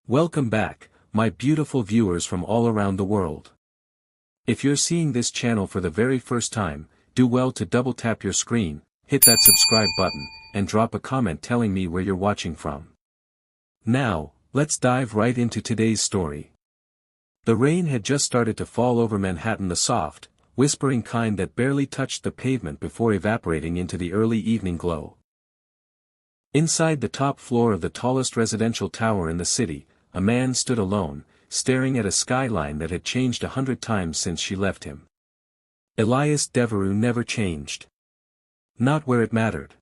Welcome back, my beautiful viewers from all around the world. If you're seeing this channel for the very first time, do well to double tap your screen, hit that subscribe button, and drop a comment telling me where you're watching from. Now, let's dive right into today's story. The rain had just started to fall over Manhattan, the soft, whispering kind that barely touched the pavement before evaporating into the early evening glow. Inside the top floor of the tallest residential tower in the city, a man stood alone, staring at a skyline that had changed 100 times since she left him. Elias Devereux never changed. Not where it mattered.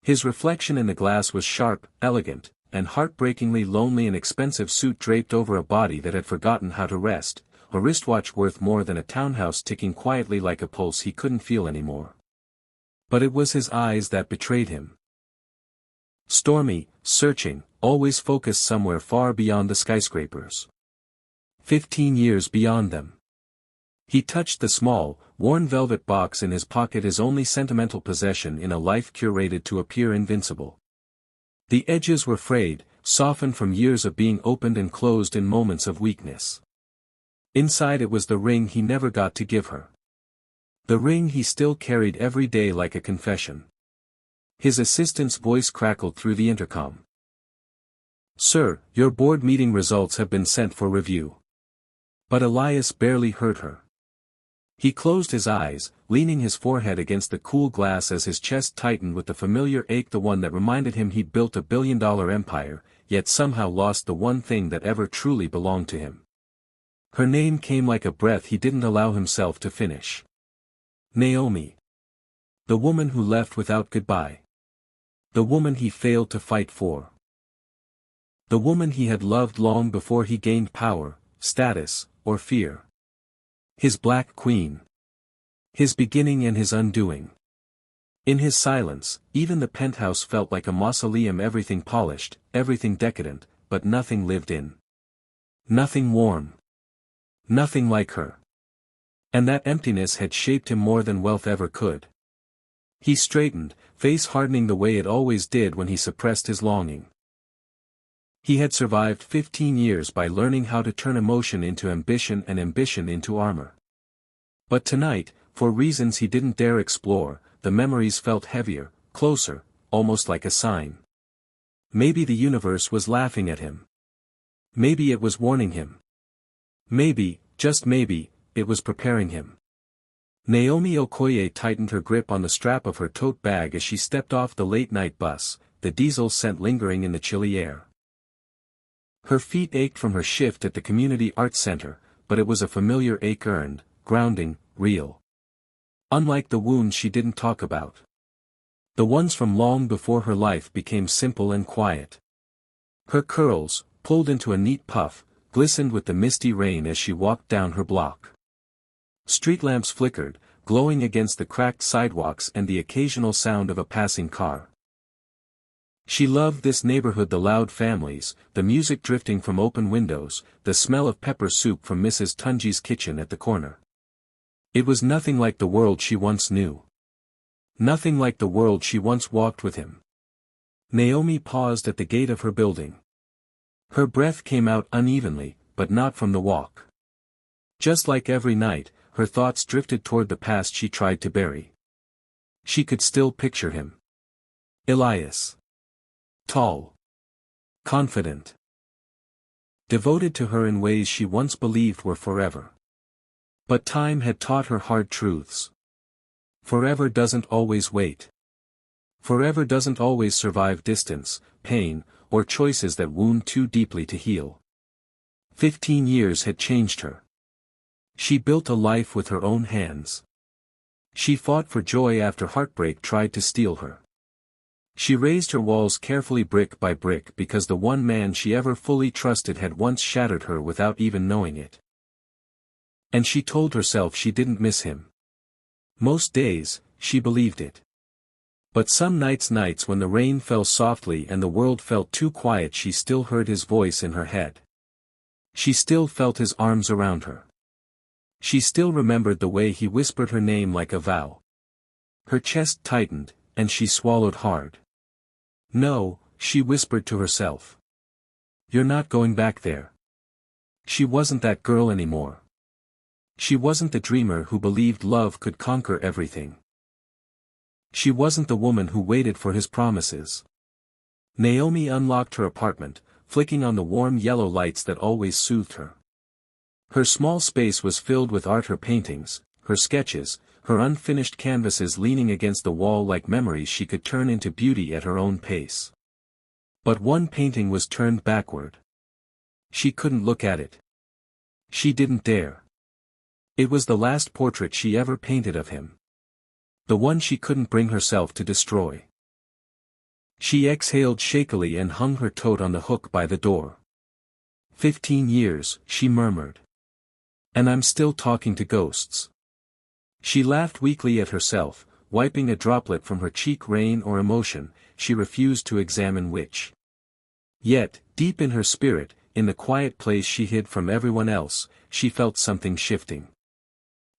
His reflection in the glass was sharp, elegant, and heartbreakingly lonely, an expensive suit draped over a body that had forgotten how to rest, a wristwatch worth more than a townhouse ticking quietly like a pulse he couldn't feel anymore. But it was his eyes that betrayed him. Stormy, searching, always focused somewhere far beyond the skyscrapers. 15 years beyond them. He touched the small, worn velvet box in his pocket, his only sentimental possession in a life curated to appear invincible. The edges were frayed, softened from years of being opened and closed in moments of weakness. Inside it was the ring he never got to give her. The ring he still carried every day like a confession. His assistant's voice crackled through the intercom. "Sir, your board meeting results have been sent for review." But Elias barely heard her. He closed his eyes, leaning his forehead against the cool glass as his chest tightened with the familiar ache, the one that reminded him he'd built a billion-dollar empire, yet somehow lost the one thing that ever truly belonged to him. Her name came like a breath he didn't allow himself to finish. Naomi. The woman who left without goodbye. The woman he failed to fight for. The woman he had loved long before he gained power, status, or fear. His Black Queen. His beginning and his undoing. In his silence, even the penthouse felt like a mausoleum, everything polished, everything decadent, but nothing lived in. Nothing warm. Nothing like her. And that emptiness had shaped him more than wealth ever could. He straightened, face hardening the way it always did when he suppressed his longing. He had survived 15 years by learning how to turn emotion into ambition and ambition into armor. But tonight, for reasons he didn't dare explore, the memories felt heavier, closer, almost like a sign. Maybe the universe was laughing at him. Maybe it was warning him. Maybe, just maybe, it was preparing him. Naomi Okoye tightened her grip on the strap of her tote bag as she stepped off the late-night bus, the diesel scent lingering in the chilly air. Her feet ached from her shift at the Community Arts Center, but it was a familiar ache, earned, grounding, real. Unlike the wounds she didn't talk about. The ones from long before her life became simple and quiet. Her curls, pulled into a neat puff, glistened with the misty rain as she walked down her block. Street lamps flickered, glowing against the cracked sidewalks and the occasional sound of a passing car. She loved this neighborhood, the loud families, the music drifting from open windows, the smell of pepper soup from Mrs. Tunji's kitchen at the corner. It was nothing like the world she once knew. Nothing like the world she once walked with him. Naomi paused at the gate of her building. Her breath came out unevenly, but not from the walk. Just like every night, her thoughts drifted toward the past she tried to bury. She could still picture him. Elias. Tall. Confident. Devoted to her in ways she once believed were forever. But time had taught her hard truths. Forever doesn't always wait. Forever doesn't always survive distance, pain, or choices that wound too deeply to heal. 15 years had changed her. She built a life with her own hands. She fought for joy after heartbreak tried to steal her. She raised her walls carefully, brick by brick, because the one man she ever fully trusted had once shattered her without even knowing it. And she told herself she didn't miss him. Most days, she believed it. But some nights when the rain fell softly and the world felt too quiet, she still heard his voice in her head. She still felt his arms around her. She still remembered the way he whispered her name like a vow. Her chest tightened, and she swallowed hard. No, she whispered to herself. You're not going back there. She wasn't that girl anymore. She wasn't the dreamer who believed love could conquer everything. She wasn't the woman who waited for his promises. Naomi unlocked her apartment, flicking on the warm yellow lights that always soothed her. Her small space was filled with art, her paintings, her sketches, her unfinished canvases leaning against the wall like memories she could turn into beauty at her own pace. But one painting was turned backward. She couldn't look at it. She didn't dare. It was the last portrait she ever painted of him. The one she couldn't bring herself to destroy. She exhaled shakily and hung her tote on the hook by the door. 15 years, she murmured. And I'm still talking to ghosts. She laughed weakly at herself, wiping a droplet from her cheek. Rain or emotion, she refused to examine which. Yet, deep in her spirit, in the quiet place she hid from everyone else, she felt something shifting.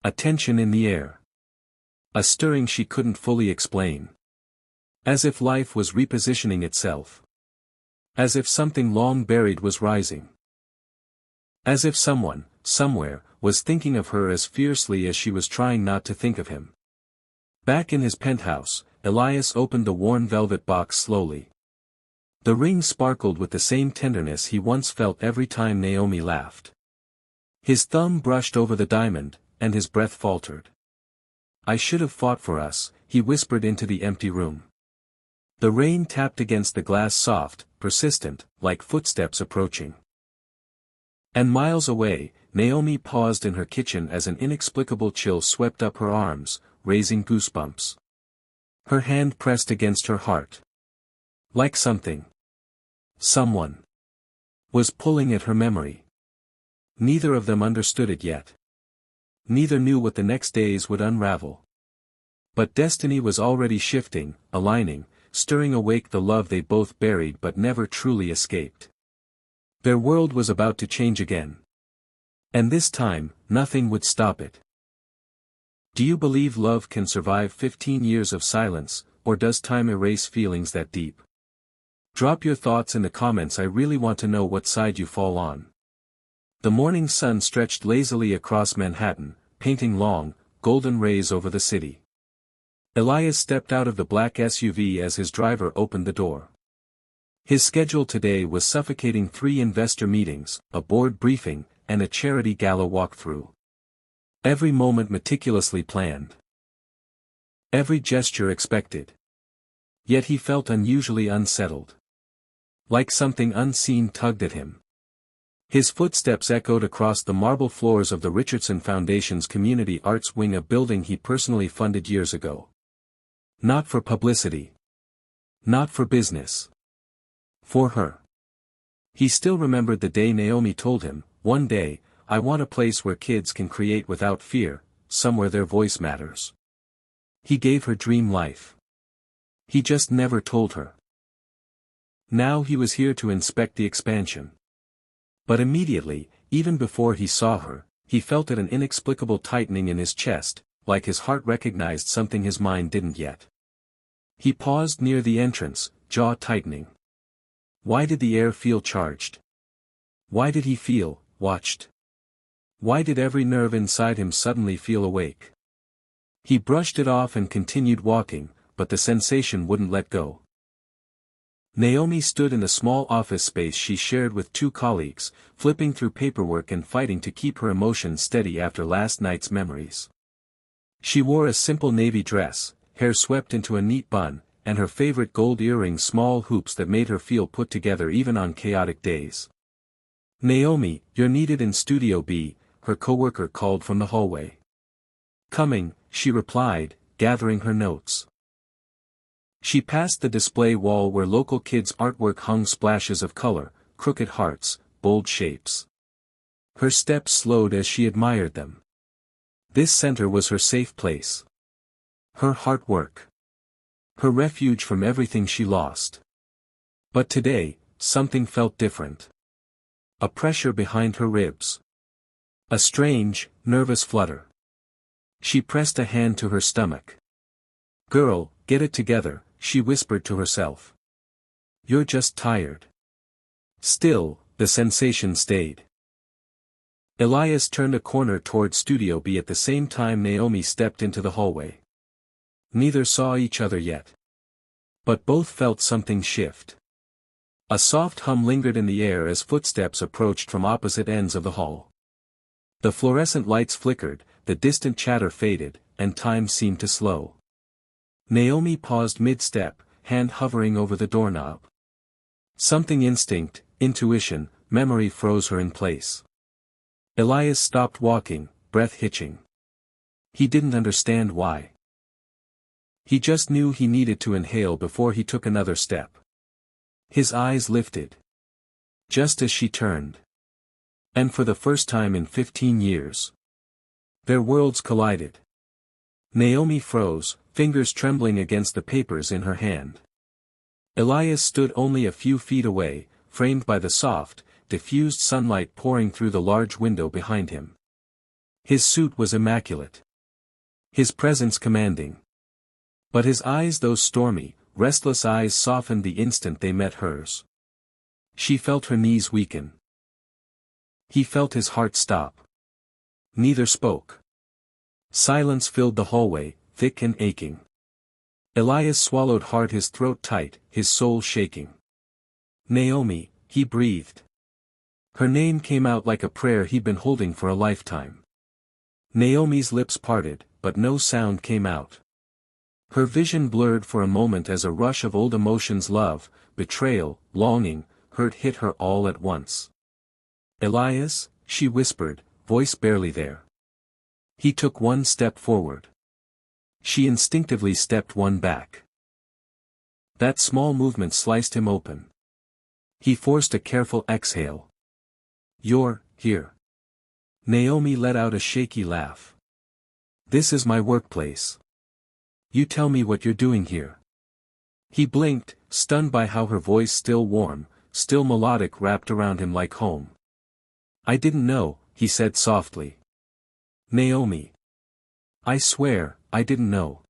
A tension in the air. A stirring she couldn't fully explain. As if life was repositioning itself. As if something long buried was rising. As if someone, somewhere, was thinking of her as fiercely as she was trying not to think of him. Back in his penthouse, Elias opened the worn velvet box slowly. The ring sparkled with the same tenderness he once felt every time Naomi laughed. His thumb brushed over the diamond, and his breath faltered. I should have fought for us, he whispered into the empty room. The rain tapped against the glass, soft, persistent, like footsteps approaching. And miles away, Naomi paused in her kitchen as an inexplicable chill swept up her arms, raising goosebumps. Her hand pressed against her heart. Like someone was pulling at her memory. Neither of them understood it yet. Neither knew what the next days would unravel. But destiny was already shifting, aligning, stirring awake the love they both buried but never truly escaped. Their world was about to change again. And this time, nothing would stop it. Do you believe love can survive 15 years of silence, or does time erase feelings that deep? Drop your thoughts in the comments. I really want to know what side you fall on. The morning sun stretched lazily across Manhattan, painting long, golden rays over the city. Elias stepped out of the black SUV as his driver opened the door. His schedule today was suffocating: 3 investor meetings, a board briefing, and a charity gala walkthrough. Every moment meticulously planned. Every gesture expected. Yet he felt unusually unsettled. Like something unseen tugged at him. His footsteps echoed across the marble floors of the Richardson Foundation's Community Arts Wing, a building he personally funded years ago. Not for publicity. Not for business. For her. He still remembered the day Naomi told him, one day, I want a place where kids can create without fear, somewhere their voice matters. He gave her dream life. He just never told her. Now he was here to inspect the expansion. But immediately, even before he saw her, he felt an inexplicable tightening in his chest, like his heart recognized something his mind didn't yet. He paused near the entrance, jaw tightening. Why did the air feel charged? Why did he feel watched? Why did every nerve inside him suddenly feel awake? He brushed it off and continued walking, but the sensation wouldn't let go. Naomi stood in the small office space she shared with 2 colleagues, flipping through paperwork and fighting to keep her emotions steady after last night's memories. She wore a simple navy dress, hair swept into a neat bun, and her favorite gold earrings, small hoops that made her feel put together even on chaotic days. Naomi, you're needed in Studio B, her coworker called from the hallway. Coming, she replied, gathering her notes. She passed the display wall where local kids' artwork hung, splashes of color, crooked hearts, bold shapes. Her steps slowed as she admired them. This center was her safe place. Her heart work. Her refuge from everything she lost. But today, something felt different. A pressure behind her ribs. A strange, nervous flutter. She pressed a hand to her stomach. Girl, get it together, she whispered to herself. You're just tired. Still, the sensation stayed. Elias turned a corner toward Studio B at the same time Naomi stepped into the hallway. Neither saw each other yet. But both felt something shift. A soft hum lingered in the air as footsteps approached from opposite ends of the hall. The fluorescent lights flickered, the distant chatter faded, and time seemed to slow. Naomi paused mid-step, hand hovering over the doorknob. Something instinct, intuition, memory froze her in place. Elias stopped walking, breath hitching. He didn't understand why. He just knew he needed to inhale before he took another step. His eyes lifted. Just as she turned. And for the first time in 15 years. Their worlds collided. Naomi froze, fingers trembling against the papers in her hand. Elias stood only a few feet away, framed by the soft, diffused sunlight pouring through the large window behind him. His suit was immaculate. His presence commanding. But his eyes, those stormy, restless eyes, softened the instant they met hers. She felt her knees weaken. He felt his heart stop. Neither spoke. Silence filled the hallway, thick and aching. Elias swallowed hard, his throat tight, his soul shaking. Naomi, he breathed. Her name came out like a prayer he'd been holding for a lifetime. Naomi's lips parted, but no sound came out. Her vision blurred for a moment as a rush of old emotions, love, betrayal, longing, hurt hit her all at once. Elias, she whispered, voice barely there. He took one step forward. She instinctively stepped one back. That small movement sliced him open. He forced a careful exhale. You're here. Naomi let out a shaky laugh. This is my workplace. You tell me what you're doing here. He blinked, stunned by how her voice, still warm, still melodic, wrapped around him like home. I didn't know, he said softly. Naomi. I swear, I didn't know.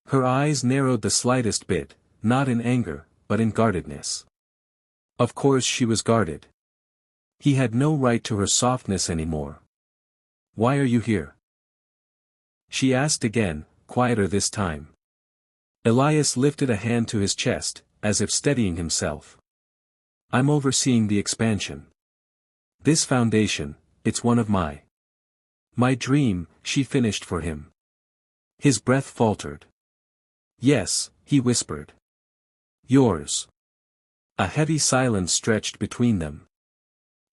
Her eyes narrowed the slightest bit, not in anger, but in guardedness. Of course she was guarded. He had no right to her softness anymore. Why are you here? She asked again, quieter this time. Elias lifted a hand to his chest, as if steadying himself. I'm overseeing the expansion. This foundation, it's one of my dream, she finished for him. His breath faltered. Yes, he whispered. Yours. A heavy silence stretched between them.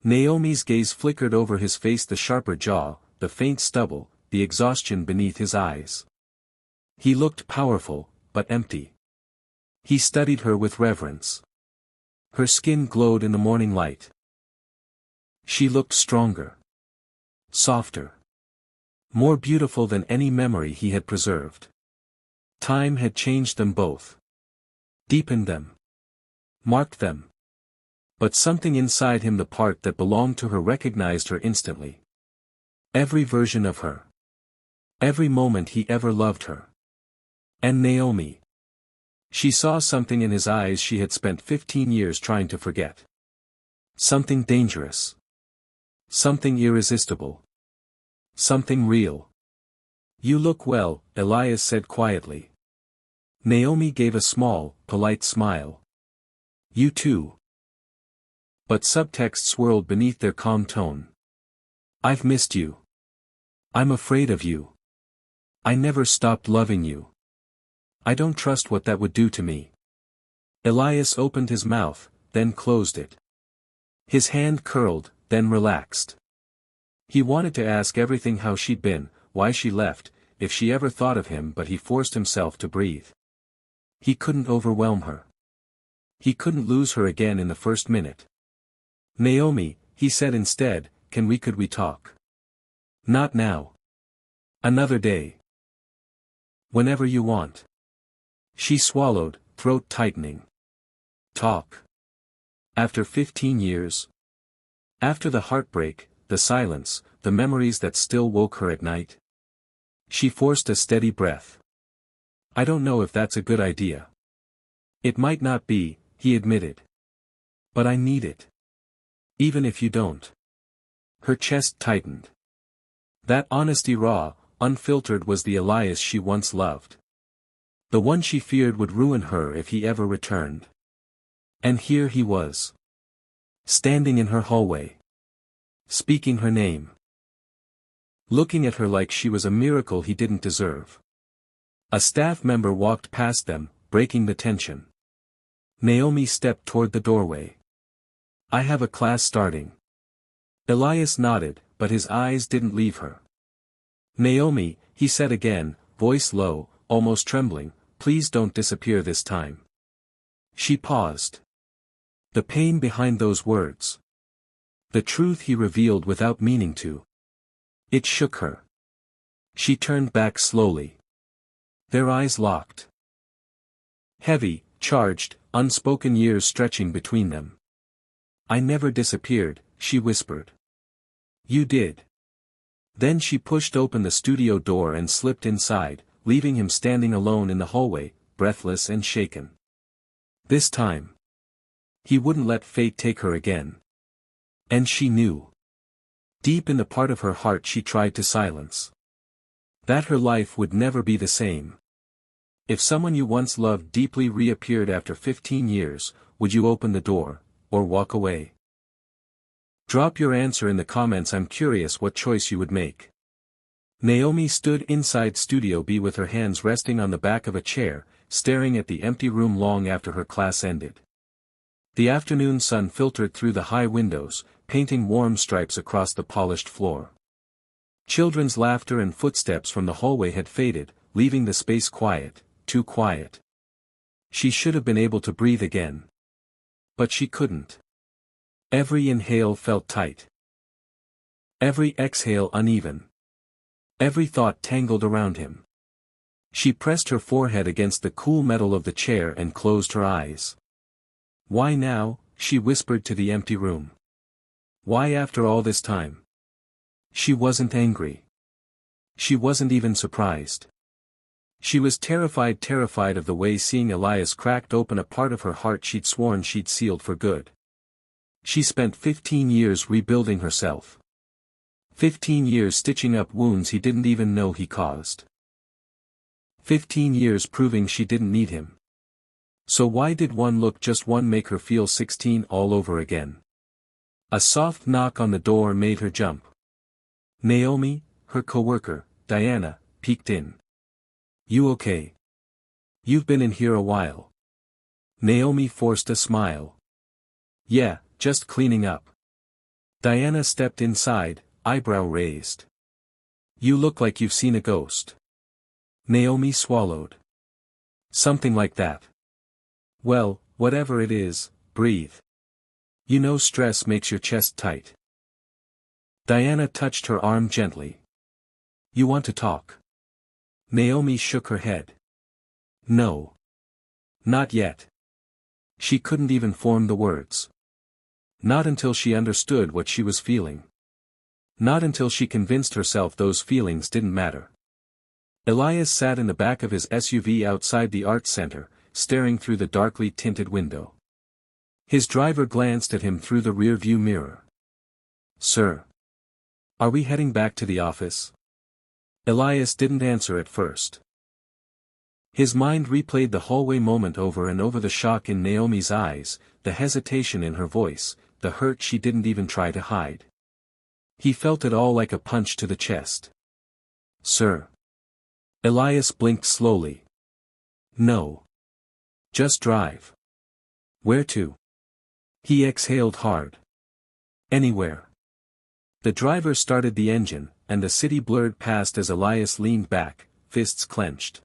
Naomi's gaze flickered over his face, the sharper jaw, the faint stubble, the exhaustion beneath his eyes. He looked powerful, but empty. He studied her with reverence. Her skin glowed in the morning light. She looked stronger. Softer. More beautiful than any memory he had preserved. Time had changed them both. Deepened them. Marked them. But something inside him, the part that belonged to her, recognized her instantly. Every version of her. Every moment he ever loved her. And Naomi. She saw something in his eyes she had spent 15 years trying to forget. Something dangerous. Something irresistible. Something real. You look well, Elias said quietly. Naomi gave a small, polite smile. You too. But subtext swirled beneath their calm tone. I've missed you. I'm afraid of you. I never stopped loving you. I don't trust what that would do to me. Elias opened his mouth, then closed it. His hand curled, then relaxed. He wanted to ask everything, how she'd been, why she left, if she ever thought of him, but he forced himself to breathe. He couldn't overwhelm her. He couldn't lose her again in the first minute. Naomi, he said instead, could we talk? Not now. Another day. Whenever you want. She swallowed, throat tightening. Talk. After 15 years. After the heartbreak, the silence, the memories that still woke her at night. She forced a steady breath. I don't know if that's a good idea. It might not be, he admitted. But I need it. Even if you don't. Her chest tightened. That honesty, raw, unfiltered, was the Elias she once loved. The one she feared would ruin her if he ever returned. And here he was. Standing in her hallway. Speaking her name. Looking at her like she was a miracle he didn't deserve. A staff member walked past them, breaking the tension. Naomi stepped toward the doorway. "I have a class starting." Elias nodded, but his eyes didn't leave her. "Naomi," he said again, voice low, almost trembling, "please don't disappear this time." She paused. The pain behind those words. The truth he revealed without meaning to. It shook her. She turned back slowly. Their eyes locked. Heavy, charged, unspoken years stretching between them. "I never disappeared," she whispered. "You did." Then she pushed open the studio door and slipped inside, leaving him standing alone in the hallway, breathless and shaken. This time, he wouldn't let fate take her again. And she knew. Deep in the part of her heart she tried to silence. That her life would never be the same. If someone you once loved deeply reappeared after 15 years, would you open the door, or walk away? Drop your answer in the comments. I'm curious what choice you would make. Naomi stood inside Studio B with her hands resting on the back of a chair, staring at the empty room long after her class ended. The afternoon sun filtered through the high windows, painting warm stripes across the polished floor. Children's laughter and footsteps from the hallway had faded, leaving the space quiet, too quiet. She should have been able to breathe again. But she couldn't. Every inhale felt tight. Every exhale uneven. Every thought tangled around him. She pressed her forehead against the cool metal of the chair and closed her eyes. "Why now?" she whispered to the empty room. "Why after all this time?" She wasn't angry. She wasn't even surprised. She was terrified of the way seeing Elias cracked open a part of her heart she'd sworn she'd sealed for good. She spent 15 years rebuilding herself. 15 years stitching up wounds he didn't even know he caused. 15 years proving she didn't need him. So why did one look, just one, make her feel 16 all over again? A soft knock on the door made her jump. Naomi, her coworker, Diana, peeked in. "You okay? You've been in here a while." Naomi forced a smile. "Yeah, just cleaning up." Diana stepped inside, eyebrow raised. "You look like you've seen a ghost." Naomi swallowed. "Something like that." "Well, whatever it is, breathe. You know stress makes your chest tight." Diana touched her arm gently. "You want to talk?" Naomi shook her head. "No. Not yet." She couldn't even form the words. Not until she understood what she was feeling. Not until she convinced herself those feelings didn't matter. Elias sat in the back of his SUV outside the Arts Center, staring through the darkly tinted window. His driver glanced at him through the rear-view mirror. "Sir. Are we heading back to the office?" Elias didn't answer at first. His mind replayed the hallway moment over and over, the shock in Naomi's eyes, the hesitation in her voice, the hurt she didn't even try to hide. He felt it all like a punch to the chest. "Sir." Elias blinked slowly. "No. Just drive." "Where to?" He exhaled hard. "Anywhere." The driver started the engine, and the city blurred past as Elias leaned back, fists clenched.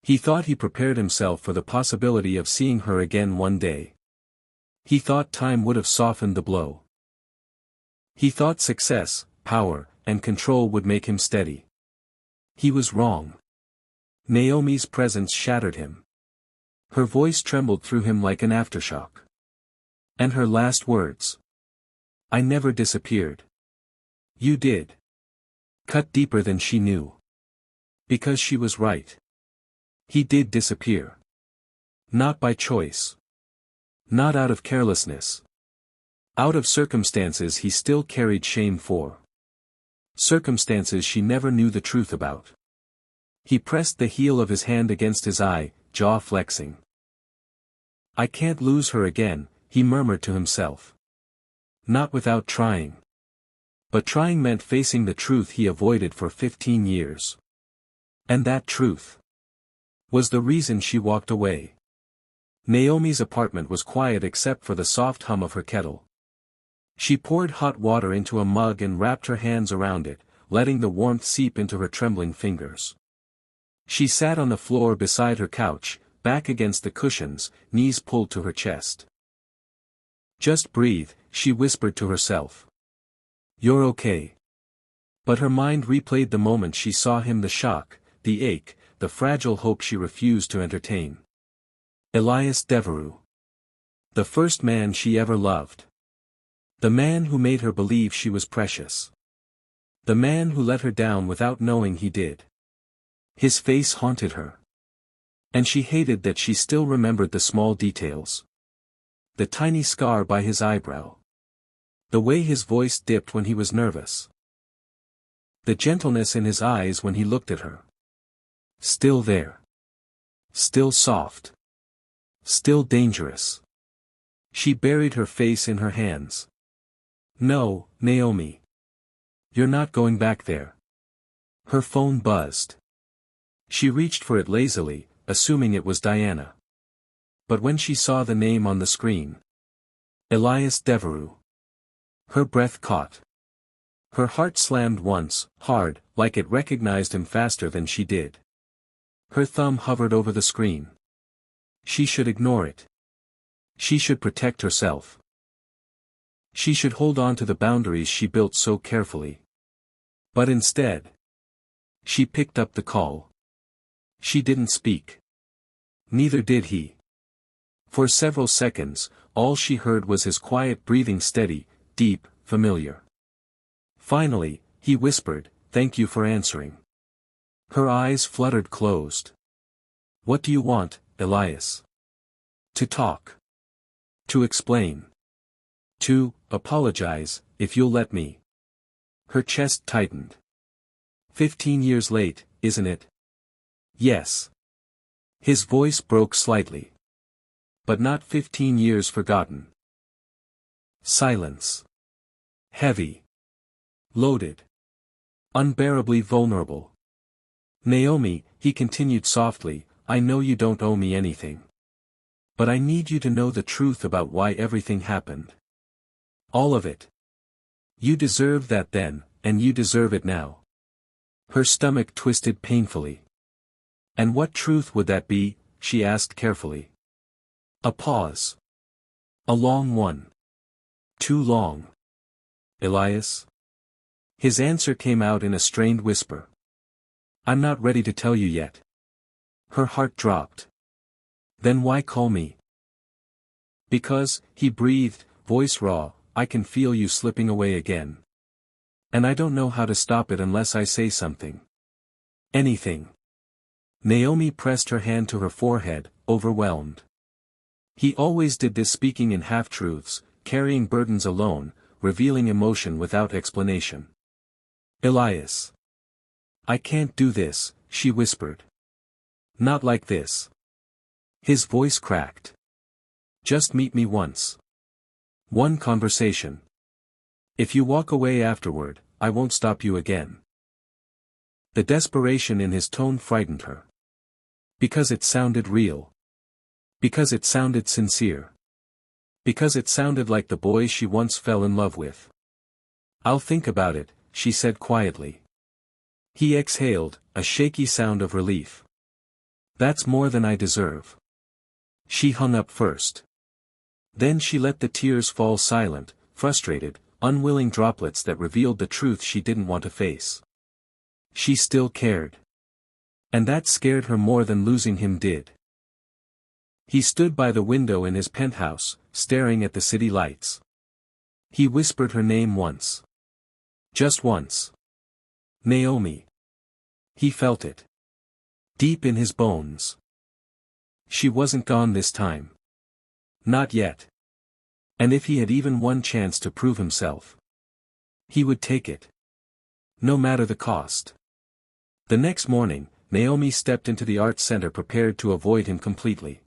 He thought he prepared himself for the possibility of seeing her again one day. He thought time would have softened the blow. He thought success, power, and control would make him steady. He was wrong. Naomi's presence shattered him. Her voice trembled through him like an aftershock. And her last words. "I never disappeared." "You did." Cut deeper than she knew. Because she was right. He did disappear. Not by choice. Not out of carelessness. Out of circumstances he still carried shame for. Circumstances she never knew the truth about. He pressed the heel of his hand against his eye, jaw flexing. I can't lose her again, he murmured to himself. Not without trying. But trying meant facing the truth he avoided for 15 years. And that truth was the reason she walked away. Naomi's apartment was quiet except for the soft hum of her kettle. She poured hot water into a mug and wrapped her hands around it, letting the warmth seep into her trembling fingers. She sat on the floor beside her couch, back against the cushions, knees pulled to her chest. Just breathe, she whispered to herself. You're okay. But her mind replayed the moment she saw him, the shock, the ache, the fragile hope she refused to entertain. Elias Devereux. The first man she ever loved. The man who made her believe she was precious. The man who let her down without knowing he did. His face haunted her. And she hated that she still remembered the small details. The tiny scar by his eyebrow. The way his voice dipped when he was nervous. The gentleness in his eyes when he looked at her. Still there. Still soft. Still dangerous. She buried her face in her hands. No, Naomi. You're not going back there. Her phone buzzed. She reached for it lazily, assuming it was Diana. But when she saw the name on the screen. Elias Devereux. Her breath caught. Her heart slammed once, hard, like it recognized him faster than she did. Her thumb hovered over the screen. She should ignore it. She should protect herself. She should hold on to the boundaries she built so carefully. But instead, she picked up the call. She didn't speak. Neither did he. For several seconds, all she heard was his quiet breathing, steady, deep, familiar. Finally, he whispered, "Thank you for answering." Her eyes fluttered closed. "What do you want, Elias?" "To talk. To explain. To apologize, if you'll let me." Her chest tightened. 15 years late, isn't it? Yes. His voice broke slightly. But not 15 years forgotten. Silence. Heavy. Loaded. Unbearably vulnerable. "Naomi," he continued softly, "I know you don't owe me anything. But I need you to know the truth about why everything happened. All of it. You deserved that then, and you deserve it now." Her stomach twisted painfully. "And what truth would that be?" she asked carefully. A pause. A long one. Too long. "Elias?" His answer came out in a strained whisper. "I'm not ready to tell you yet." Her heart dropped. "Then why call me?" "Because," he breathed, voice raw, "I can feel you slipping away again. And I don't know how to stop it unless I say something. Anything." Naomi pressed her hand to her forehead, overwhelmed. He always did this, speaking in half-truths, carrying burdens alone, revealing emotion without explanation. "Elias. I can't do this," she whispered. "Not like this." His voice cracked. "Just meet me once. One conversation. If you walk away afterward, I won't stop you again." The desperation in his tone frightened her. Because it sounded real. Because it sounded sincere. Because it sounded like the boy she once fell in love with. "I'll think about it," she said quietly. He exhaled, a shaky sound of relief. "That's more than I deserve." She hung up first. Then she let the tears fall, silent, frustrated, unwilling droplets that revealed the truth she didn't want to face. She still cared. And that scared her more than losing him did. He stood by the window in his penthouse, staring at the city lights. He whispered her name once. Just once. "Naomi." He felt it. Deep in his bones. She wasn't gone this time. Not yet. And if he had even one chance to prove himself, he would take it. No matter the cost. The next morning, Naomi stepped into the art center prepared to avoid him completely.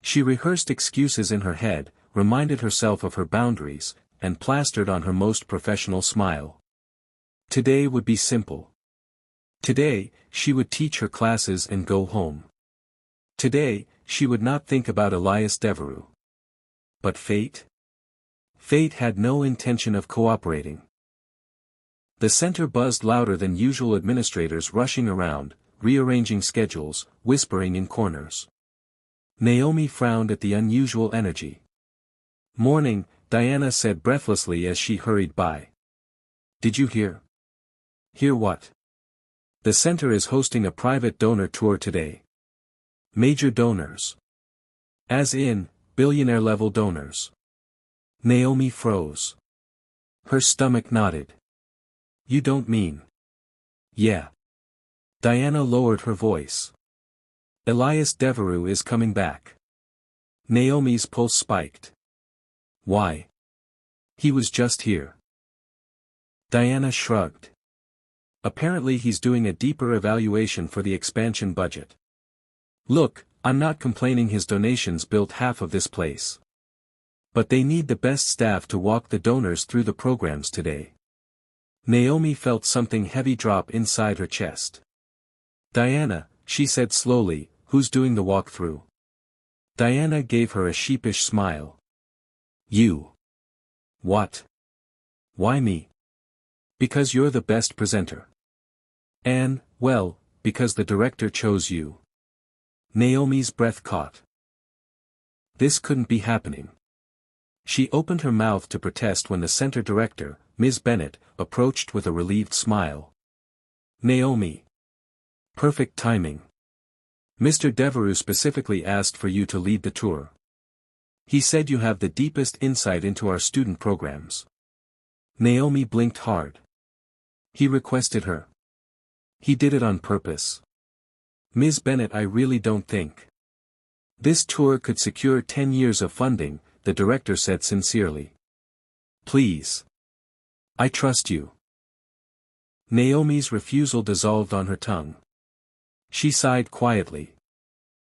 She rehearsed excuses in her head, reminded herself of her boundaries, and plastered on her most professional smile. Today would be simple. Today, she would teach her classes and go home. Today, she would not think about Elias Devereux. But fate? Fate had no intention of cooperating. The center buzzed louder than usual, administrators rushing around, rearranging schedules, whispering in corners. Naomi frowned at the unusual energy. "Morning," Diana said breathlessly as she hurried by. "Did you hear?" "Hear what?" "The center is hosting a private donor tour today. Major donors. As in, billionaire-level donors." Naomi froze. Her stomach knotted. "You don't mean?" "Yeah." Diana lowered her voice. "Elias Devereux is coming back." Naomi's pulse spiked. "Why? He was just here." Diana shrugged. "Apparently he's doing a deeper evaluation for the expansion budget. Look, I'm not complaining, his donations built half of this place. But they need the best staff to walk the donors through the programs today." Naomi felt something heavy drop inside her chest. "Diana," she said slowly, "who's doing the walkthrough?" Diana gave her a sheepish smile. "You." "What? Why me?" "Because you're the best presenter. And, well, because the director chose you." Naomi's breath caught. This couldn't be happening. She opened her mouth to protest when the center director, Ms. Bennett, approached with a relieved smile. "Naomi. Perfect timing. Mr. Devereux specifically asked for you to lead the tour. He said you have the deepest insight into our student programs." Naomi blinked hard. "He requested her. He did it on purpose. Ms. Bennett, I really don't think this tour could secure 10 years of funding," the director said sincerely. "Please. I trust you." Naomi's refusal dissolved on her tongue. She sighed quietly.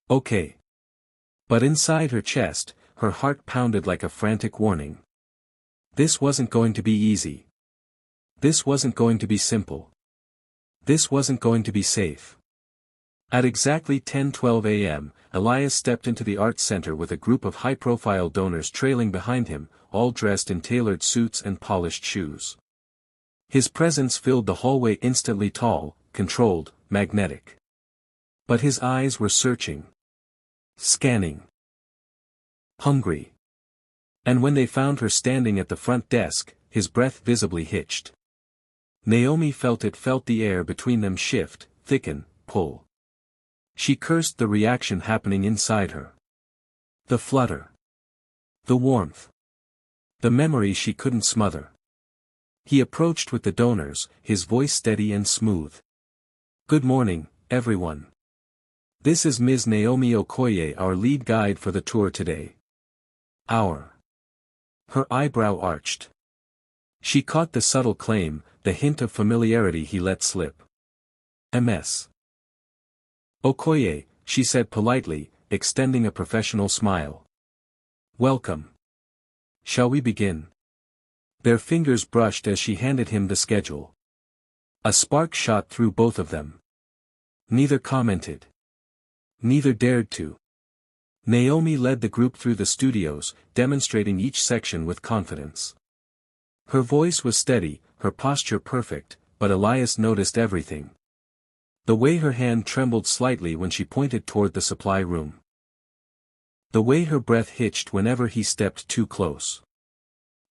"Okay." But inside her chest, her heart pounded like a frantic warning. This wasn't going to be easy. This wasn't going to be simple. This wasn't going to be safe. At exactly 10:12 a.m., Elias stepped into the art center with a group of high-profile donors trailing behind him, all dressed in tailored suits and polished shoes. His presence filled the hallway, instantly tall, controlled, magnetic. But his eyes were searching. Scanning. Hungry. And when they found her standing at the front desk, his breath visibly hitched. Naomi felt the air between them shift, thicken, pull. She cursed the reaction happening inside her. The flutter. The warmth. The memory she couldn't smother. He approached with the donors, his voice steady and smooth. "Good morning, everyone. This is Ms. Naomi Okoye, our lead guide for the tour today." Her eyebrow arched. She caught the subtle claim, the hint of familiarity he let slip. "Ms. Okoye," she said politely, extending a professional smile. "Welcome. Shall we begin?" Their fingers brushed as she handed him the schedule. A spark shot through both of them. Neither commented. Neither dared to. Naomi led the group through the studios, demonstrating each section with confidence. Her voice was steady, her posture perfect, but Elias noticed everything. The way her hand trembled slightly when she pointed toward the supply room. The way her breath hitched whenever he stepped too close.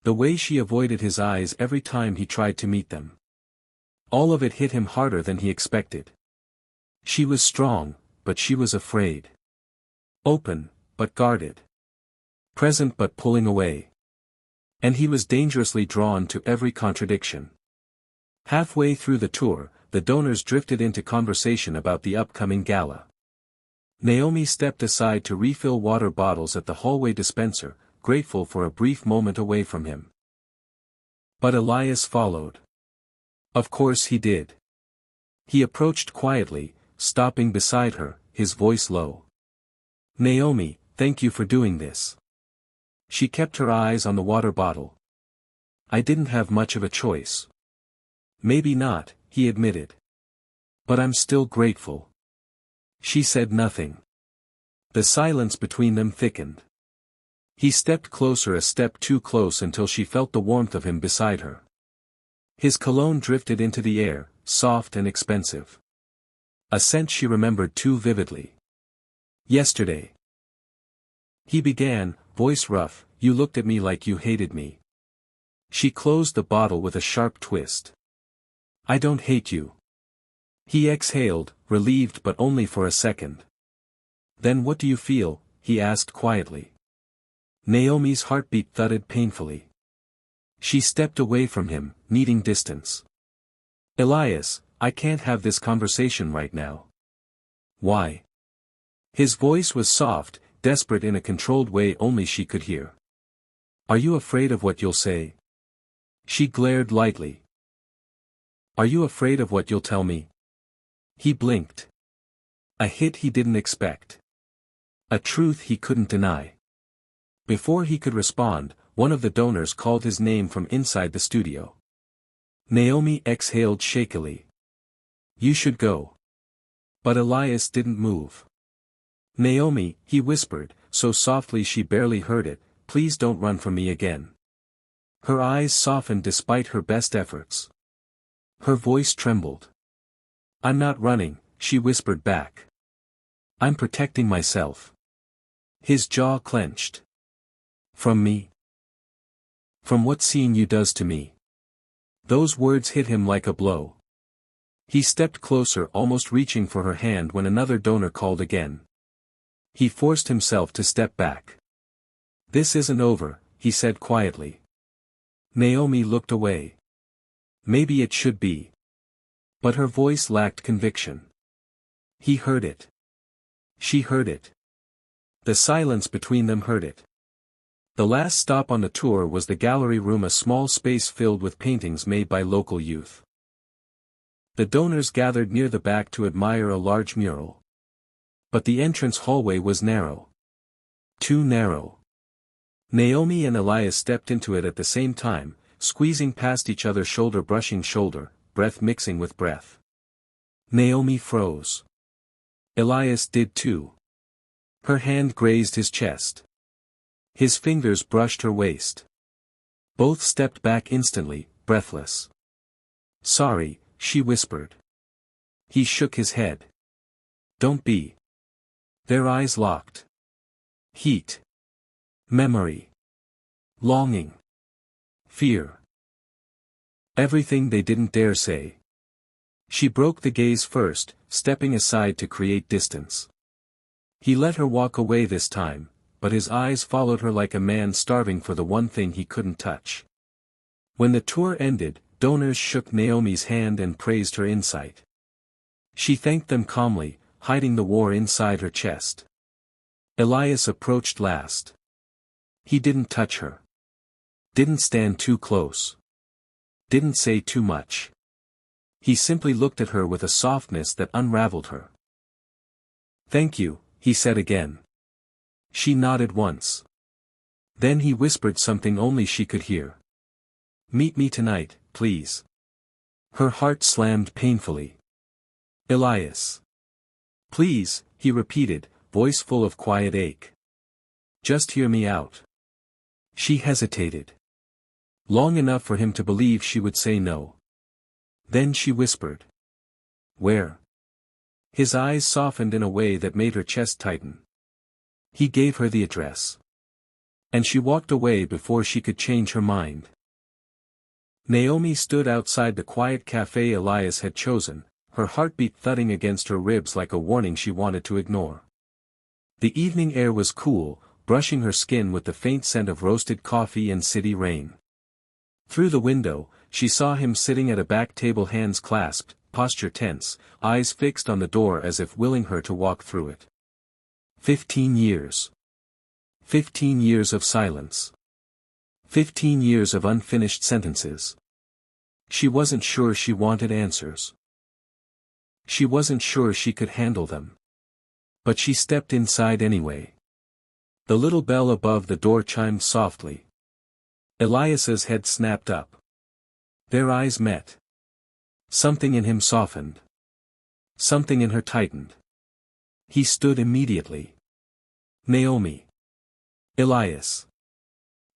The way she avoided his eyes every time he tried to meet them. All of it hit him harder than he expected. She was strong, but she was afraid. Open, but guarded. Present but pulling away. And he was dangerously drawn to every contradiction. Halfway through the tour, the donors drifted into conversation about the upcoming gala. Naomi stepped aside to refill water bottles at the hallway dispenser, grateful for a brief moment away from him. But Elias followed. Of course he did. He approached quietly, stopping beside her, his voice low. "Naomi, thank you for doing this." She kept her eyes on the water bottle. "I didn't have much of a choice." "Maybe not," he admitted. "But I'm still grateful." She said nothing. The silence between them thickened. He stepped closer, a step too close, until she felt the warmth of him beside her. His cologne drifted into the air, soft and expensive. A scent she remembered too vividly. "Yesterday," he began, voice rough, "you looked at me like you hated me." She closed the bottle with a sharp twist. "I don't hate you." He exhaled, relieved but only for a second. "Then what do you feel?" he asked quietly. Naomi's heartbeat thudded painfully. She stepped away from him, needing distance. "Elias, I can't have this conversation right now." "Why?" His voice was soft, desperate in a controlled way only she could hear. "Are you afraid of what you'll say?" She glared lightly. "Are you afraid of what you'll tell me?" He blinked. A hit he didn't expect. A truth he couldn't deny. Before he could respond, one of the donors called his name from inside the studio. Naomi exhaled shakily. "You should go." But Elias didn't move. "Naomi," he whispered, so softly she barely heard it, "please don't run from me again." Her eyes softened despite her best efforts. Her voice trembled. "I'm not running," she whispered back. "I'm protecting myself." His jaw clenched. "From me?" "From what seeing you does to me." Those words hit him like a blow. He stepped closer, almost reaching for her hand, when another donor called again. He forced himself to step back. "This isn't over," he said quietly. Naomi looked away. "Maybe it should be." But her voice lacked conviction. He heard it. She heard it. The silence between them heard it. The last stop on the tour was the gallery room, a small space filled with paintings made by local youth. The donors gathered near the back to admire a large mural. But the entrance hallway was narrow. Too narrow. Naomi and Elias stepped into it at the same time, squeezing past each other, shoulder brushing shoulder, breath mixing with breath. Naomi froze. Elias did too. Her hand grazed his chest. His fingers brushed her waist. Both stepped back instantly, breathless. "Sorry," she whispered. He shook his head. "Don't be." Their eyes locked. Heat. Memory. Longing. Fear. Everything they didn't dare say. She broke the gaze first, stepping aside to create distance. He let her walk away this time, but his eyes followed her like a man starving for the one thing he couldn't touch. When the tour ended, donors shook Naomi's hand and praised her insight. She thanked them calmly, hiding the war inside her chest. Elias approached last. He didn't touch her. Didn't stand too close. Didn't say too much. He simply looked at her with a softness that unraveled her. "Thank you," he said again. She nodded once. Then he whispered something only she could hear. "Meet me tonight, please." Her heart slammed painfully. "Elias." "Please," he repeated, voice full of quiet ache. "Just hear me out." She hesitated. Long enough for him to believe she would say no. Then she whispered. "Where?" His eyes softened in a way that made her chest tighten. He gave her the address. And she walked away before she could change her mind. Naomi stood outside the quiet cafe Elias had chosen, her heartbeat thudding against her ribs like a warning she wanted to ignore. The evening air was cool, brushing her skin with the faint scent of roasted coffee and city rain. Through the window, she saw him sitting at a back table, hands clasped, posture tense, eyes fixed on the door as if willing her to walk through it. 15 years. 15 years of silence. 15 years of unfinished sentences. She wasn't sure she wanted answers. She wasn't sure she could handle them. But she stepped inside anyway. The little bell above the door chimed softly. Elias's head snapped up. Their eyes met. Something in him softened. Something in her tightened. He stood immediately. Naomi. Elias.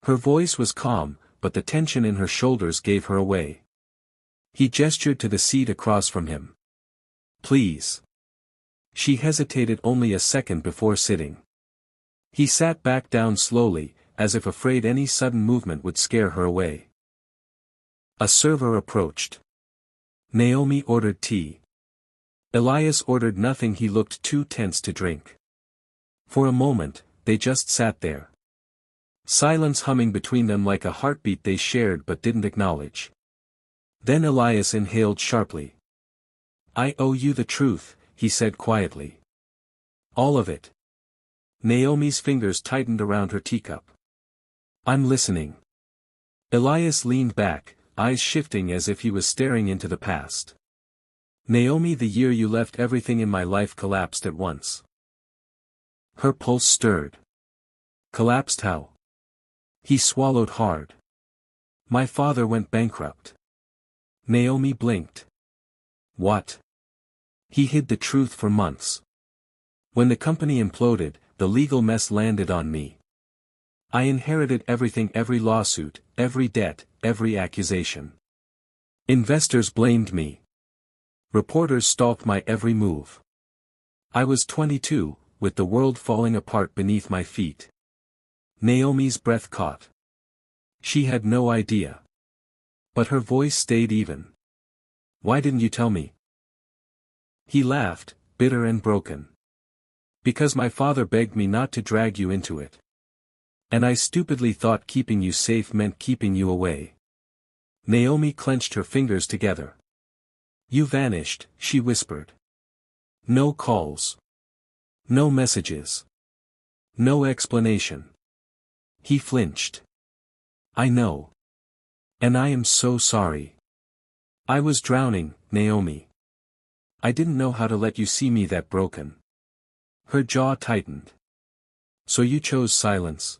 Her voice was calm, but the tension in her shoulders gave her away. He gestured to the seat across from him. Please. She hesitated only a second before sitting. He sat back down slowly, as if afraid any sudden movement would scare her away. A server approached. Naomi ordered tea. Elias ordered nothing. He looked too tense to drink. For a moment, they just sat there. Silence humming between them like a heartbeat they shared but didn't acknowledge. Then Elias inhaled sharply. I owe you the truth, he said quietly. All of it. Naomi's fingers tightened around her teacup. I'm listening. Elias leaned back, eyes shifting as if he was staring into the past. Naomi, the year you left, everything in my life collapsed at once. Her pulse stirred. Collapsed how? He swallowed hard. My father went bankrupt. Naomi blinked. What? He hid the truth for months. When the company imploded, the legal mess landed on me. I inherited everything, every lawsuit, every debt, every accusation. Investors blamed me. Reporters stalked my every move. I was 22, with the world falling apart beneath my feet. Naomi's breath caught. She had no idea. But her voice stayed even. Why didn't you tell me? He laughed, bitter and broken. Because my father begged me not to drag you into it. And I stupidly thought keeping you safe meant keeping you away. Naomi clenched her fingers together. You vanished, she whispered. No calls. No messages. No explanation. He flinched. I know. And I am so sorry. I was drowning, Naomi. I didn't know how to let you see me that broken. Her jaw tightened. So you chose silence.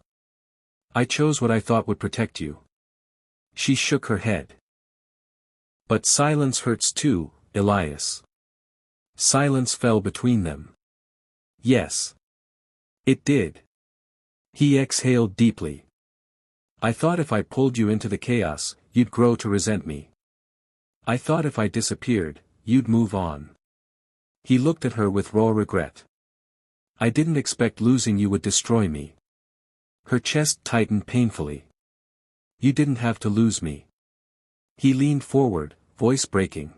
I chose what I thought would protect you. She shook her head. But silence hurts too, Elias. Silence fell between them. Yes. It did. He exhaled deeply. I thought if I pulled you into the chaos, you'd grow to resent me. I thought if I disappeared, you'd move on. He looked at her with raw regret. I didn't expect losing you would destroy me. Her chest tightened painfully. You didn't have to lose me. He leaned forward, voice breaking.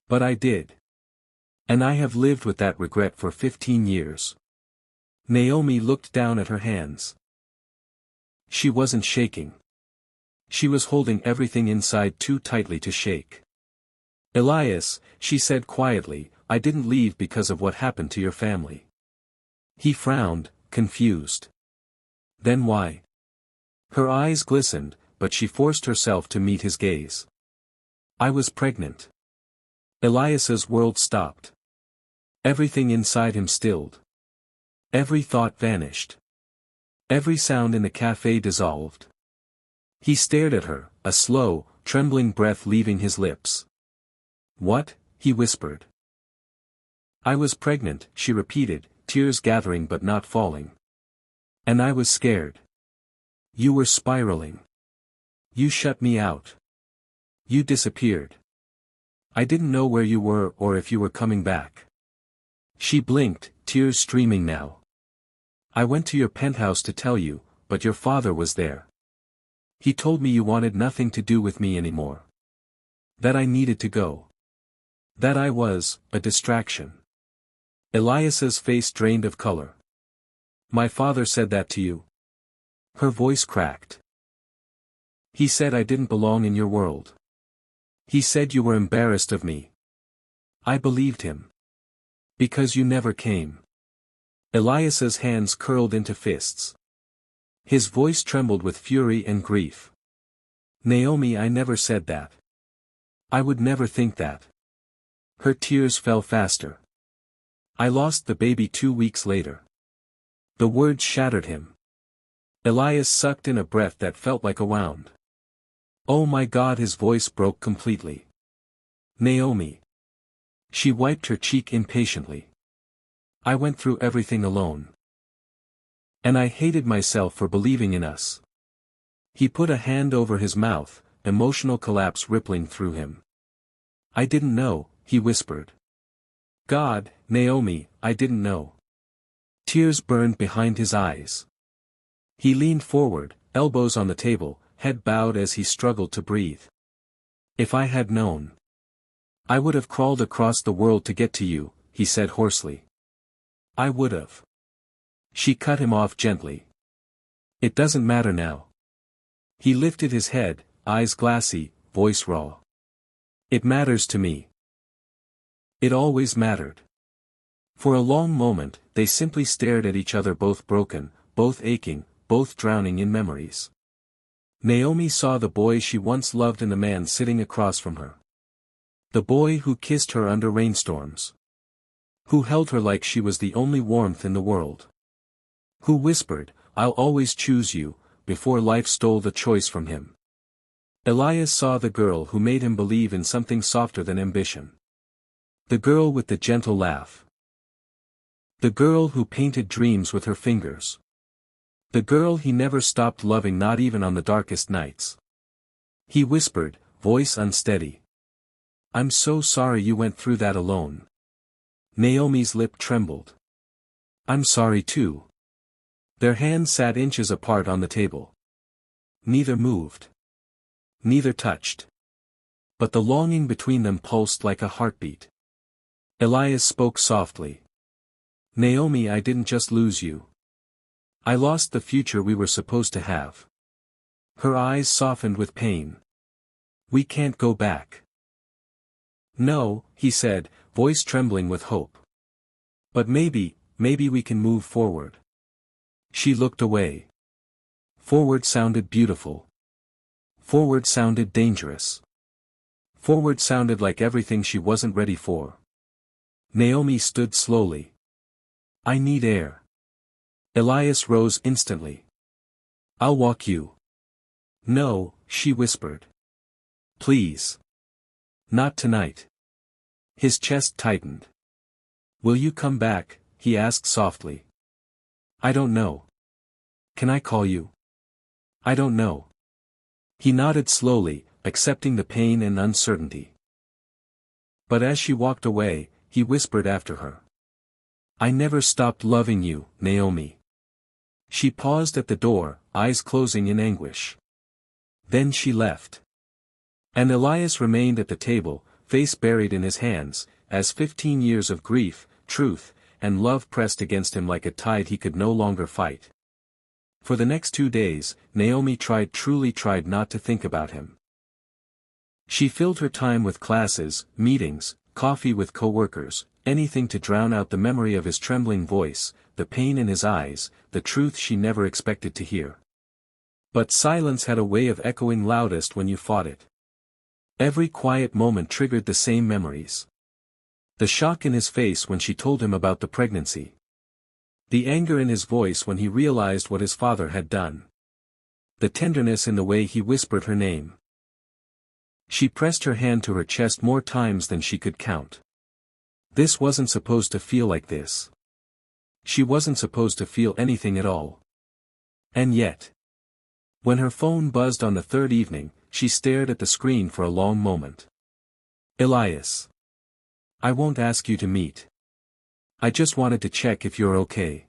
But I did. And I have lived with that regret for 15 years. Naomi looked down at her hands. She wasn't shaking. She was holding everything inside too tightly to shake. Elias, she said quietly, I didn't leave because of what happened to your family. He frowned, confused. Then why? Her eyes glistened, but she forced herself to meet his gaze. I was pregnant. Elias's world stopped. Everything inside him stilled. Every thought vanished. Every sound in the cafe dissolved. He stared at her, a slow, trembling breath leaving his lips. What? He whispered. I was pregnant, she repeated, tears gathering but not falling. And I was scared. You were spiraling. You shut me out. You disappeared. I didn't know where you were or if you were coming back. She blinked, tears streaming now. I went to your penthouse to tell you, but your father was there. He told me you wanted nothing to do with me anymore. That I needed to go. That I was a distraction. Elias's face drained of color. My father said that to you? Her voice cracked. He said I didn't belong in your world. He said you were embarrassed of me. I believed him. Because you never came. Elias's hands curled into fists. His voice trembled with fury and grief. Naomi, I never said that. I would never think that. Her tears fell faster. I lost the baby 2 weeks later. The words shattered him. Elias sucked in a breath that felt like a wound. Oh my God, his voice broke completely. Naomi. She wiped her cheek impatiently. I went through everything alone. And I hated myself for believing in us. He put a hand over his mouth, emotional collapse rippling through him. I didn't know, he whispered. God, Naomi, I didn't know. Tears burned behind his eyes. He leaned forward, elbows on the table, head bowed as he struggled to breathe. If I had known. I would have crawled across the world to get to you, he said hoarsely. I would have. She cut him off gently. It doesn't matter now. He lifted his head, eyes glassy, voice raw. It matters to me. It always mattered. For a long moment, they simply stared at each other, both broken, both aching, both drowning in memories. Naomi saw the boy she once loved in the man sitting across from her. The boy who kissed her under rainstorms. Who held her like she was the only warmth in the world. Who whispered, I'll always choose you, before life stole the choice from him. Elias saw the girl who made him believe in something softer than ambition. The girl with the gentle laugh. The girl who painted dreams with her fingers. The girl he never stopped loving, not even on the darkest nights. He whispered, voice unsteady. I'm so sorry you went through that alone. Naomi's lip trembled. I'm sorry too. Their hands sat inches apart on the table. Neither moved. Neither touched. But the longing between them pulsed like a heartbeat. Elias spoke softly. Naomi, I didn't just lose you. I lost the future we were supposed to have. Her eyes softened with pain. We can't go back. No, he said, voice trembling with hope. But maybe we can move forward. She looked away. Forward sounded beautiful. Forward sounded dangerous. Forward sounded like everything she wasn't ready for. Naomi stood slowly. I need air. Elias rose instantly. I'll walk you. No, she whispered. Please. Not tonight. His chest tightened. Will you come back? He asked softly. I don't know. Can I call you? I don't know. He nodded slowly, accepting the pain and uncertainty. But as she walked away, he whispered after her. I never stopped loving you, Naomi. She paused at the door, eyes closing in anguish. Then she left. And Elias remained at the table, face buried in his hands, as 15 years of grief, truth, and love pressed against him like a tide he could no longer fight. For the next 2 days, Naomi truly tried not to think about him. She filled her time with classes, meetings, coffee with coworkers, anything to drown out the memory of his trembling voice, the pain in his eyes, the truth she never expected to hear. But silence had a way of echoing loudest when you fought it. Every quiet moment triggered the same memories. The shock in his face when she told him about the pregnancy. The anger in his voice when he realized what his father had done. The tenderness in the way he whispered her name. She pressed her hand to her chest more times than she could count. This wasn't supposed to feel like this. She wasn't supposed to feel anything at all. And yet. When her phone buzzed on the third evening, she stared at the screen for a long moment. Elias. I won't ask you to meet. I just wanted to check if you're okay.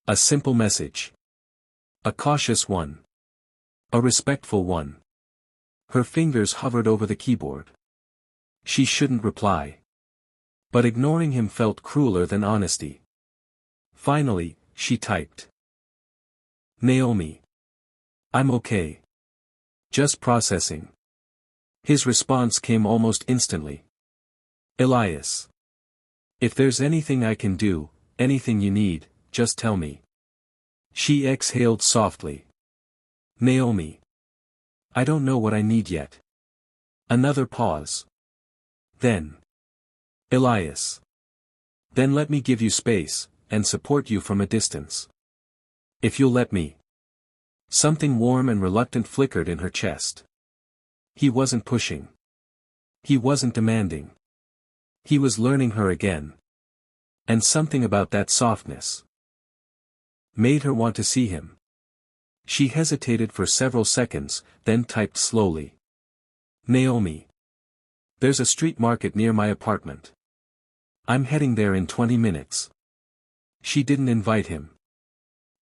A simple message. A cautious one. A respectful one. Her fingers hovered over the keyboard. She shouldn't reply. But ignoring him felt crueler than honesty. Finally, she typed. Naomi. I'm okay. Just processing. His response came almost instantly. Elias. If there's anything I can do, anything you need, just tell me. She exhaled softly. Naomi. I don't know what I need yet. Another pause. Then. Elias. Then let me give you space, and support you from a distance. If you'll let me. Something warm and reluctant flickered in her chest. He wasn't pushing. He wasn't demanding. He was learning her again. And something about that softness made her want to see him. She hesitated for several seconds, then typed slowly. Naomi. There's a street market near my apartment. I'm heading there in 20 minutes. She didn't invite him.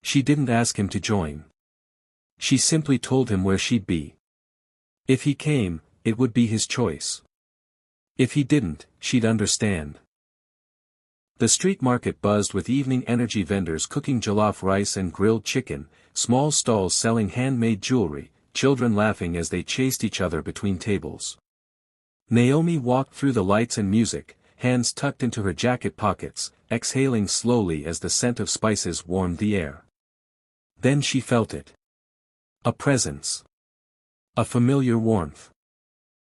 She didn't ask him to join. She simply told him where she'd be. If he came, it would be his choice. If he didn't, she'd understand. The street market buzzed with evening energy vendors cooking jollof rice and grilled chicken, small stalls selling handmade jewelry, children laughing as they chased each other between tables. Naomi walked through the lights and music, hands tucked into her jacket pockets, exhaling slowly as the scent of spices warmed the air. Then she felt it. A presence. A familiar warmth.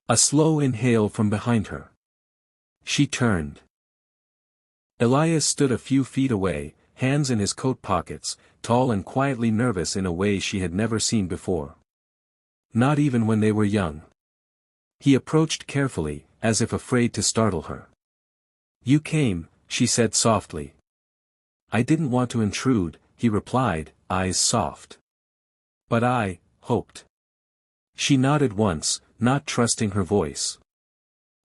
A slow inhale from behind her. She turned. Elias stood a few feet away, hands in his coat pockets, tall and quietly nervous in a way she had never seen before. Not even when they were young. He approached carefully, as if afraid to startle her. You came, she said softly. I didn't want to intrude, he replied, eyes soft. But I hoped. She nodded once, not trusting her voice.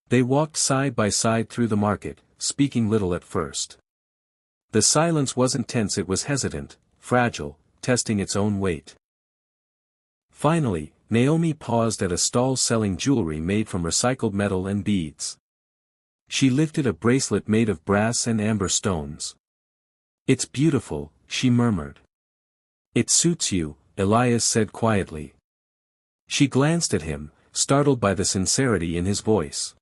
They walked side by side through the market, speaking little at first. The silence wasn't tense, it was hesitant, fragile, testing its own weight. Finally, Naomi paused at a stall selling jewelry made from recycled metal and beads. She lifted a bracelet made of brass and amber stones. It's beautiful, she murmured. It suits you, Elias said quietly. She glanced at him, startled by the sincerity in his voice.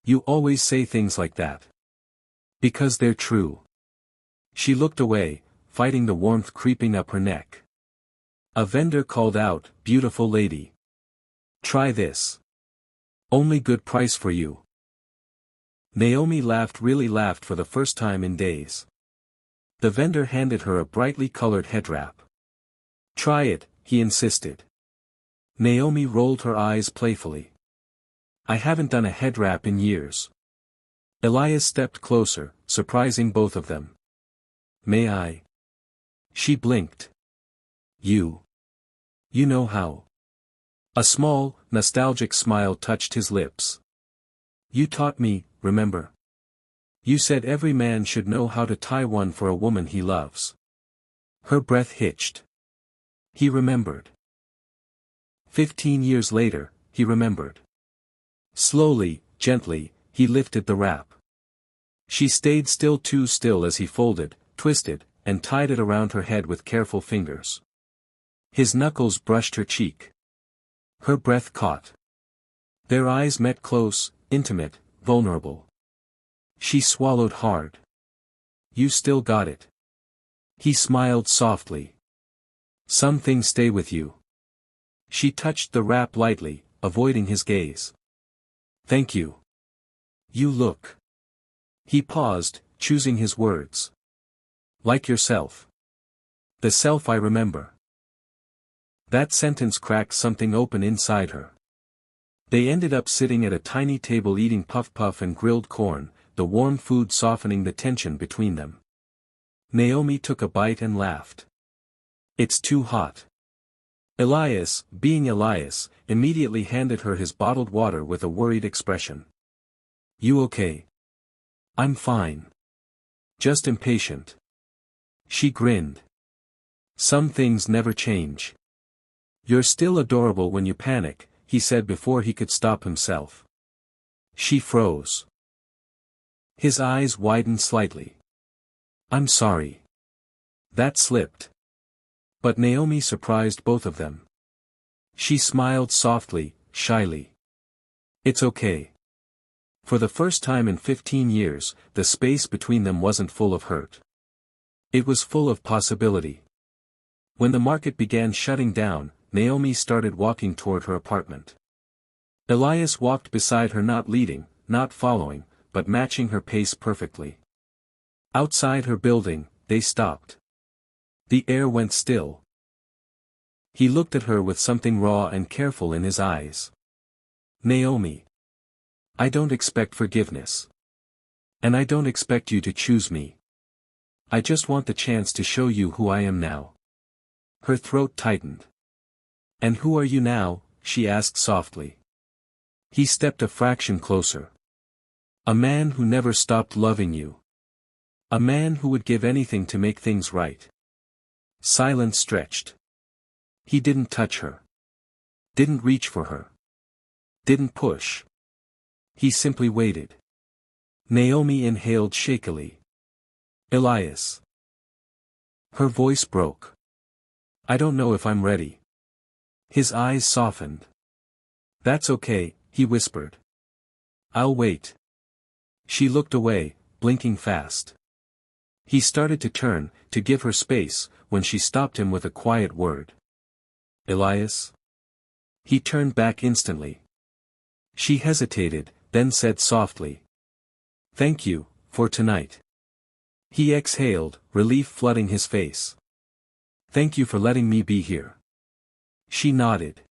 You always say things like that. Because they're true. She looked away, fighting the warmth creeping up her neck. A vendor called out, beautiful lady. Try this. Only good price for you. Naomi laughed, really laughed for the first time in days. The vendor handed her a brightly colored headwrap. Try it, he insisted. Naomi rolled her eyes playfully. I haven't done a headwrap in years. Elias stepped closer, surprising both of them. May I? She blinked. You know how. A small, nostalgic smile touched his lips. You taught me, remember? You said every man should know how to tie one for a woman he loves. Her breath hitched. He remembered. 15 years later, he remembered. Slowly, gently, he lifted the wrap. She stayed still, too still, as he folded, twisted, and tied it around her head with careful fingers. His knuckles brushed her cheek. Her breath caught. Their eyes met, close, intimate, vulnerable. She swallowed hard. You still got it. He smiled softly. Some things stay with you. She touched the wrap lightly, avoiding his gaze. Thank you. You look. He paused, choosing his words. Like yourself. The self I remember. That sentence cracked something open inside her. They ended up sitting at a tiny table eating puff and grilled corn, the warm food softening the tension between them. Naomi took a bite and laughed. It's too hot. Elias, being Elias, immediately handed her his bottled water with a worried expression. You okay? I'm fine. Just impatient. She grinned. Some things never change. You're still adorable when you panic, he said before he could stop himself. She froze. His eyes widened slightly. I'm sorry. That slipped. But Naomi surprised both of them. She smiled softly, shyly. It's okay. For the first time in 15 years, the space between them wasn't full of hurt. It was full of possibility. When the market began shutting down, Naomi started walking toward her apartment. Elias walked beside her, not leading, not following, but matching her pace perfectly. Outside her building, they stopped. The air went still. He looked at her with something raw and careful in his eyes. Naomi. I don't expect forgiveness. And I don't expect you to choose me. I just want the chance to show you who I am now. Her throat tightened. And who are you now? She asked softly. He stepped a fraction closer. A man who never stopped loving you. A man who would give anything to make things right. Silence stretched. He didn't touch her. Didn't reach for her. Didn't push. He simply waited. Naomi inhaled shakily. Elias. Her voice broke. I don't know if I'm ready. His eyes softened. That's okay, he whispered. I'll wait. She looked away, blinking fast. He started to turn, to give her space, when she stopped him with a quiet word. Elias? He turned back instantly. She hesitated, then said softly. Thank you, for tonight. He exhaled, relief flooding his face. Thank you for letting me be here. She nodded.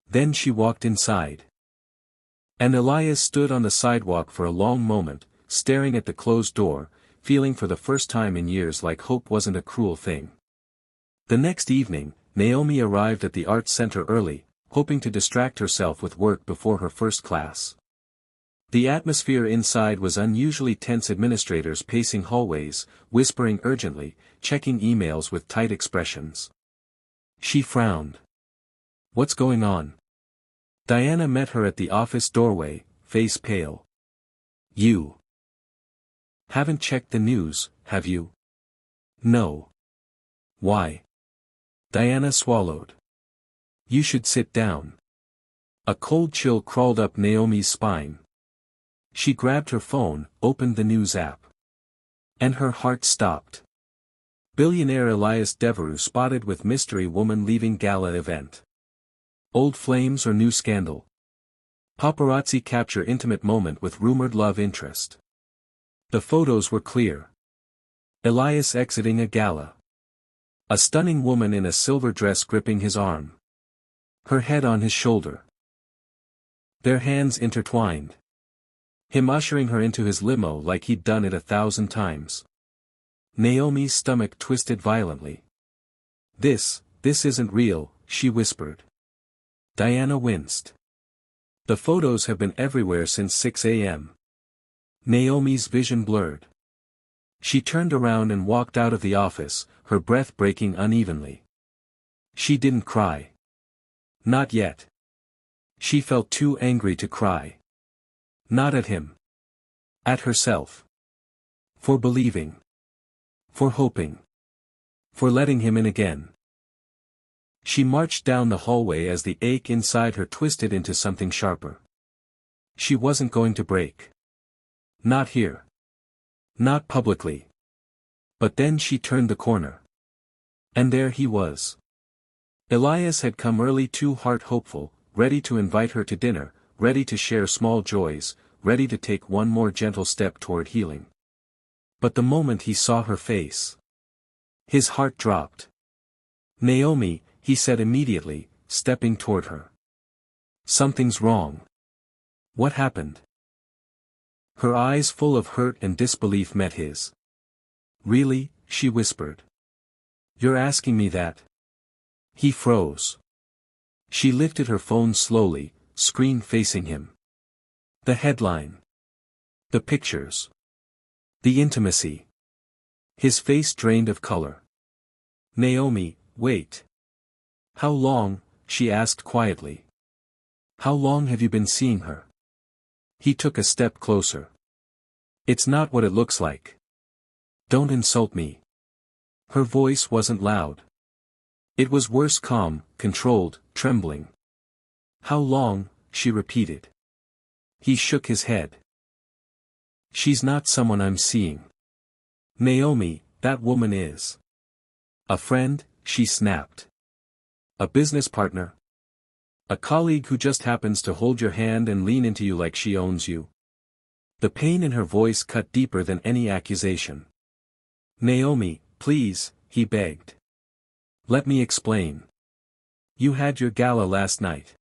Then she walked inside. And Elias stood on the sidewalk for a long moment, staring at the closed door, feeling for the first time in years like hope wasn't a cruel thing. The next evening, Naomi arrived at the arts center early, hoping to distract herself with work before her first class. The atmosphere inside was unusually tense, administrators pacing hallways, whispering urgently, checking emails with tight expressions. She frowned. What's going on? Diana met her at the office doorway, face pale. You haven't checked the news, have you? No. Why? Diana swallowed. You should sit down. A cold chill crawled up Naomi's spine. She grabbed her phone, opened the news app. And her heart stopped. Billionaire Elias Devereux spotted with mystery woman leaving gala event. Old flames or new scandal? Paparazzi capture intimate moment with rumored love interest. The photos were clear. Elias exiting a gala. A stunning woman in a silver dress gripping his arm. Her head on his shoulder. Their hands intertwined. Him ushering her into his limo like he'd done it 1,000 times. Naomi's stomach twisted violently. This isn't real, she whispered. Diana winced. The photos have been everywhere since 6 a.m. Naomi's vision blurred. She turned around and walked out of the office, her breath breaking unevenly. She didn't cry. Not yet. She felt too angry to cry. Not at him. At herself. For believing. For hoping. For letting him in again. She marched down the hallway as the ache inside her twisted into something sharper. She wasn't going to break. Not here. Not publicly. But then she turned the corner. And there he was. Elias had come early, too heart hopeful, ready to invite her to dinner, ready to share small joys, ready to take one more gentle step toward healing. But the moment he saw her face, his heart dropped. Naomi, he said immediately, stepping toward her. Something's wrong. What happened? Her eyes full of hurt and disbelief met his. Really, she whispered. You're asking me that? He froze. She lifted her phone slowly, screen facing him. The headline. The pictures. The intimacy. His face drained of color. Naomi, wait. How long? She asked quietly. How long have you been seeing her? He took a step closer. It's not what it looks like. Don't insult me. Her voice wasn't loud. It was worse, calm, controlled, trembling. How long? She repeated. He shook his head. She's not someone I'm seeing. Naomi, that woman is. A friend, she snapped. A business partner? A colleague who just happens to hold your hand and lean into you like she owns you? The pain in her voice cut deeper than any accusation. Naomi, please, he begged. Let me explain. You had your gala last night.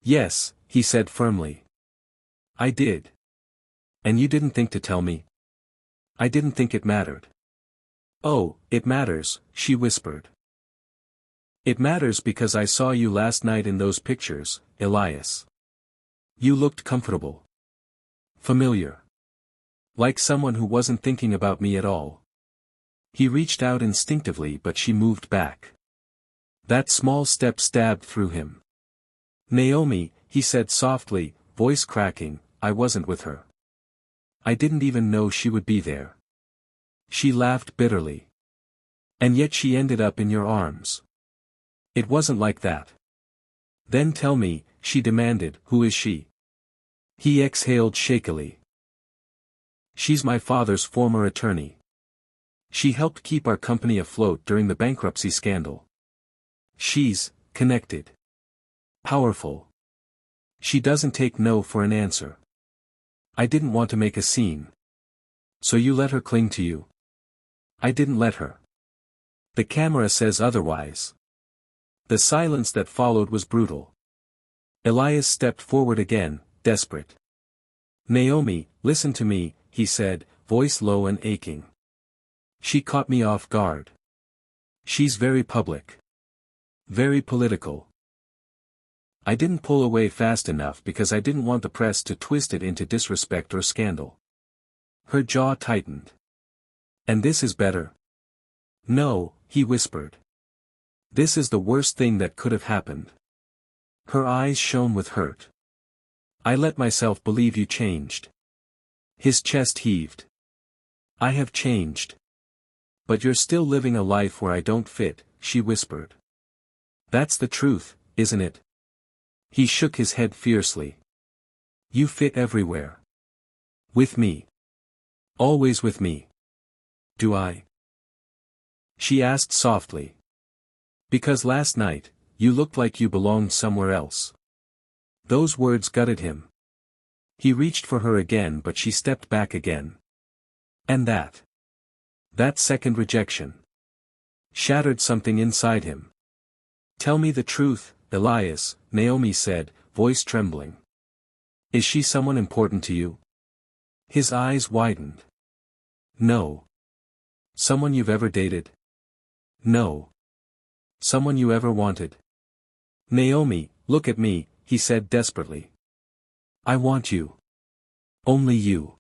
Yes, he said firmly. I did. And you didn't think to tell me? I didn't think it mattered. Oh, it matters, she whispered. It matters because I saw you last night in those pictures, Elias. You looked comfortable. Familiar. Like someone who wasn't thinking about me at all. He reached out instinctively but she moved back. That small step stabbed through him. Naomi, he said softly, voice cracking, I wasn't with her. I didn't even know she would be there. She laughed bitterly. And yet she ended up in your arms. It wasn't like that. Then tell me, she demanded, who is she? He exhaled shakily. She's my father's former attorney. She helped keep our company afloat during the bankruptcy scandal. She's connected. Powerful. She doesn't take no for an answer. I didn't want to make a scene. So you let her cling to you? I didn't let her. The camera says otherwise. The silence that followed was brutal. Elias stepped forward again, desperate. Naomi, listen to me, he said, voice low and aching. She caught me off guard. She's very public. Very political. I didn't pull away fast enough because I didn't want the press to twist it into disrespect or scandal. Her jaw tightened. And this is better? No, he whispered. This is the worst thing that could have happened. Her eyes shone with hurt. I let myself believe you changed. His chest heaved. I have changed. But you're still living a life where I don't fit, she whispered. That's the truth, isn't it? He shook his head fiercely. You fit everywhere. With me. Always with me. Do I? She asked softly. Because last night, you looked like you belonged somewhere else. Those words gutted him. He reached for her again but she stepped back again. And that second rejection shattered something inside him. Tell me the truth, Elias, Naomi said, voice trembling. Is she someone important to you? His eyes widened. No. Someone you've ever dated? No. Someone you ever wanted? Naomi, look at me, he said desperately. I want you. Only you.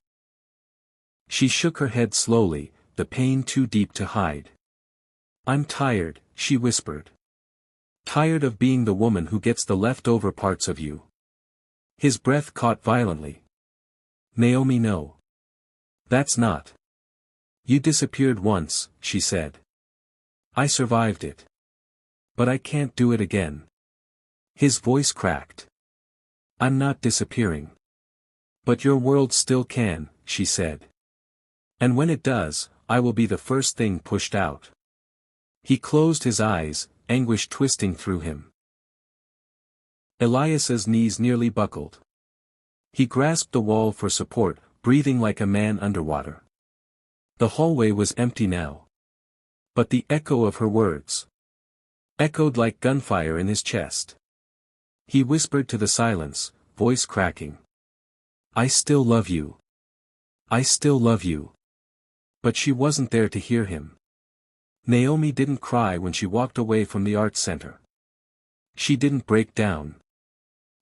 She shook her head slowly, the pain too deep to hide. I'm tired, she whispered. Tired of being the woman who gets the leftover parts of you. His breath caught violently. Naomi, no. That's not. You disappeared once, she said. I survived it. But I can't do it again. His voice cracked. I'm not disappearing. But your world still can, she said. And when it does, I will be the first thing pushed out. He closed his eyes, anguish twisting through him. Elias's knees nearly buckled. He grasped the wall for support, breathing like a man underwater. The hallway was empty now. But the echo of her words echoed like gunfire in his chest. He whispered to the silence, voice cracking. I still love you. I still love you. But she wasn't there to hear him. Naomi didn't cry when she walked away from the arts center. She didn't break down.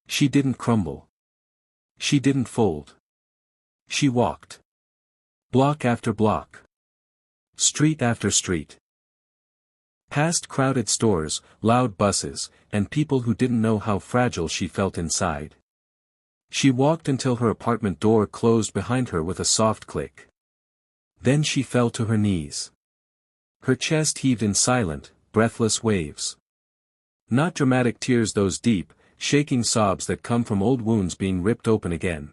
She didn't crumble. She didn't fold. She walked. Block after block. Street after street. Past crowded stores, loud buses, and people who didn't know how fragile she felt inside. She walked until her apartment door closed behind her with a soft click. Then she fell to her knees. Her chest heaved in silent, breathless waves. Not dramatic tears, those deep, shaking sobs that come from old wounds being ripped open again.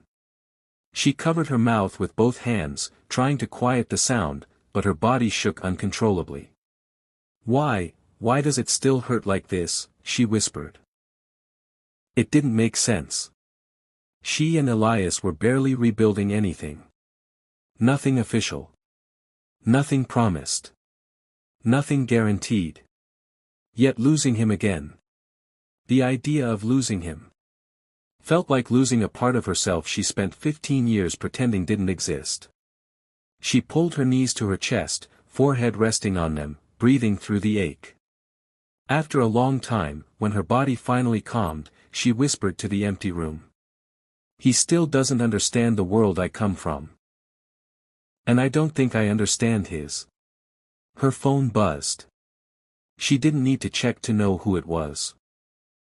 She covered her mouth with both hands, trying to quiet the sound, but her body shook uncontrollably. Why Why does it still hurt like this? She whispered. It didn't make sense. She and Elias were barely rebuilding anything. Nothing official. Nothing promised. Nothing guaranteed. Yet losing him again. The idea of losing him felt like losing a part of herself she spent 15 years pretending didn't exist. She pulled her knees to her chest, forehead resting on them, breathing through the ache. After a long time, when her body finally calmed, she whispered to the empty room. He still doesn't understand the world I come from. And I don't think I understand his. Her phone buzzed. She didn't need to check to know who it was.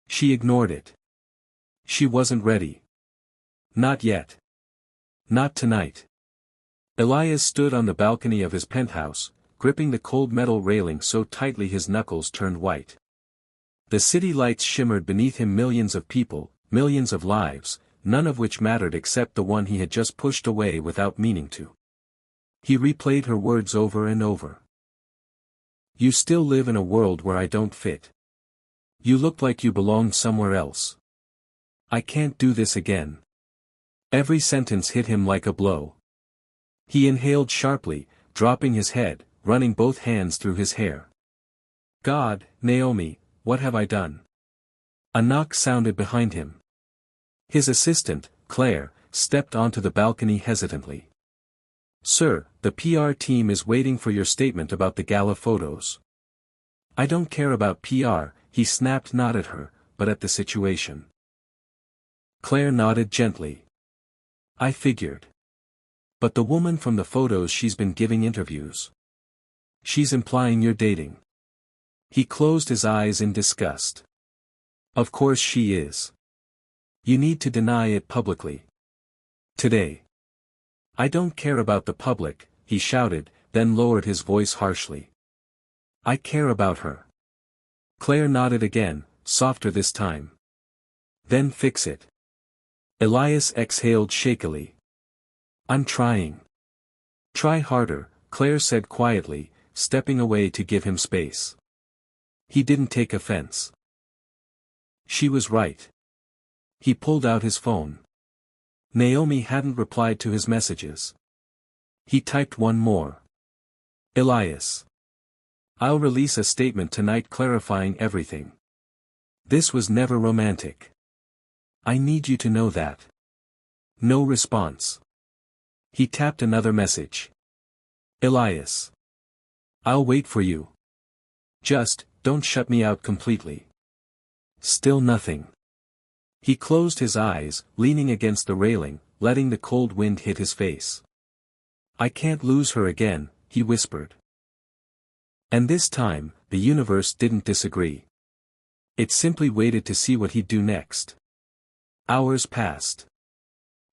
She ignored it. She wasn't ready. Not yet. Not tonight. Elias stood on the balcony of his penthouse, gripping the cold metal railing so tightly his knuckles turned white. The city lights shimmered beneath him, millions of people, millions of lives, none of which mattered except the one he had just pushed away without meaning to. He replayed her words over and over. You still live in a world where I don't fit. You look like you belonged somewhere else. I can't do this again. Every sentence hit him like a blow. He inhaled sharply, dropping his head, running both hands through his hair. God, Naomi, what have I done? A knock sounded behind him. His assistant, Claire, stepped onto the balcony hesitantly. Sir, the PR team is waiting for your statement about the gala photos. I don't care about PR, he snapped, not at her, but at the situation. Claire nodded gently. I figured. But the woman from the photos, she's been giving interviews. She's implying you're dating. He closed his eyes in disgust. Of course she is. You need to deny it publicly. Today. I don't care about the public, he shouted, then lowered his voice harshly. I care about her. Claire nodded again, softer this time. Then fix it. Elias exhaled shakily. I'm trying. Try harder, Claire said quietly, stepping away to give him space. He didn't take offense. She was right. He pulled out his phone. Naomi hadn't replied to his messages. He typed one more. Elias. I'll release a statement tonight clarifying everything. This was never romantic. I need you to know that. No response. He tapped another message. Elias. I'll wait for you. Just, don't shut me out completely. Still nothing. He closed his eyes, leaning against the railing, letting the cold wind hit his face. I can't lose her again, he whispered. And this time, the universe didn't disagree. It simply waited to see what he'd do next. Hours passed.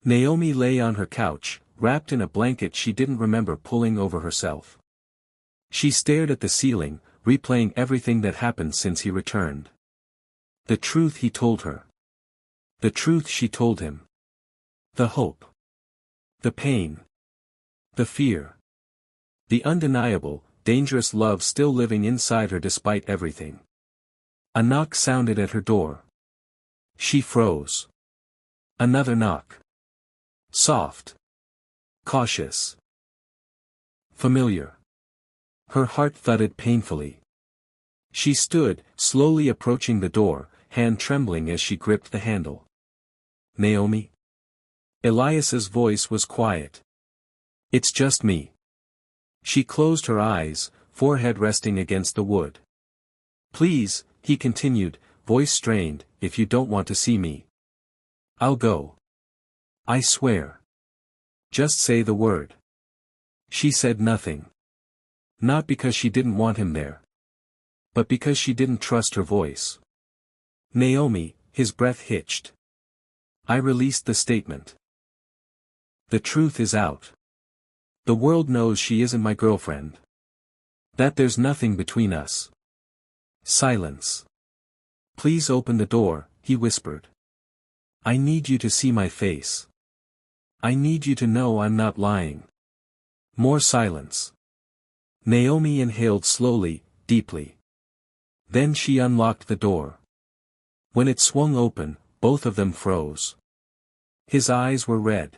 Naomi lay on her couch, wrapped in a blanket she didn't remember pulling over herself. She stared at the ceiling, replaying everything that happened since he returned. The truth he told her. The truth she told him. The hope. The pain. The fear. The undeniable, dangerous love still living inside her despite everything. A knock sounded at her door. She froze. Another knock. Soft. Cautious. Familiar. Her heart thudded painfully. She stood, slowly approaching the door, hand trembling as she gripped the handle. Naomi? Elias's voice was quiet. It's just me. She closed her eyes, forehead resting against the wood. Please, he continued, voice strained, if you don't want to see me. I'll go. I swear. Just say the word. She said nothing. Not because she didn't want him there. But because she didn't trust her voice. Naomi, his breath hitched. I released the statement. The truth is out. The world knows she isn't my girlfriend. That there's nothing between us. Silence. Please open the door, he whispered. I need you to see my face. I need you to know I'm not lying. More silence. Naomi inhaled slowly, deeply. Then she unlocked the door. When it swung open, both of them froze. His eyes were red.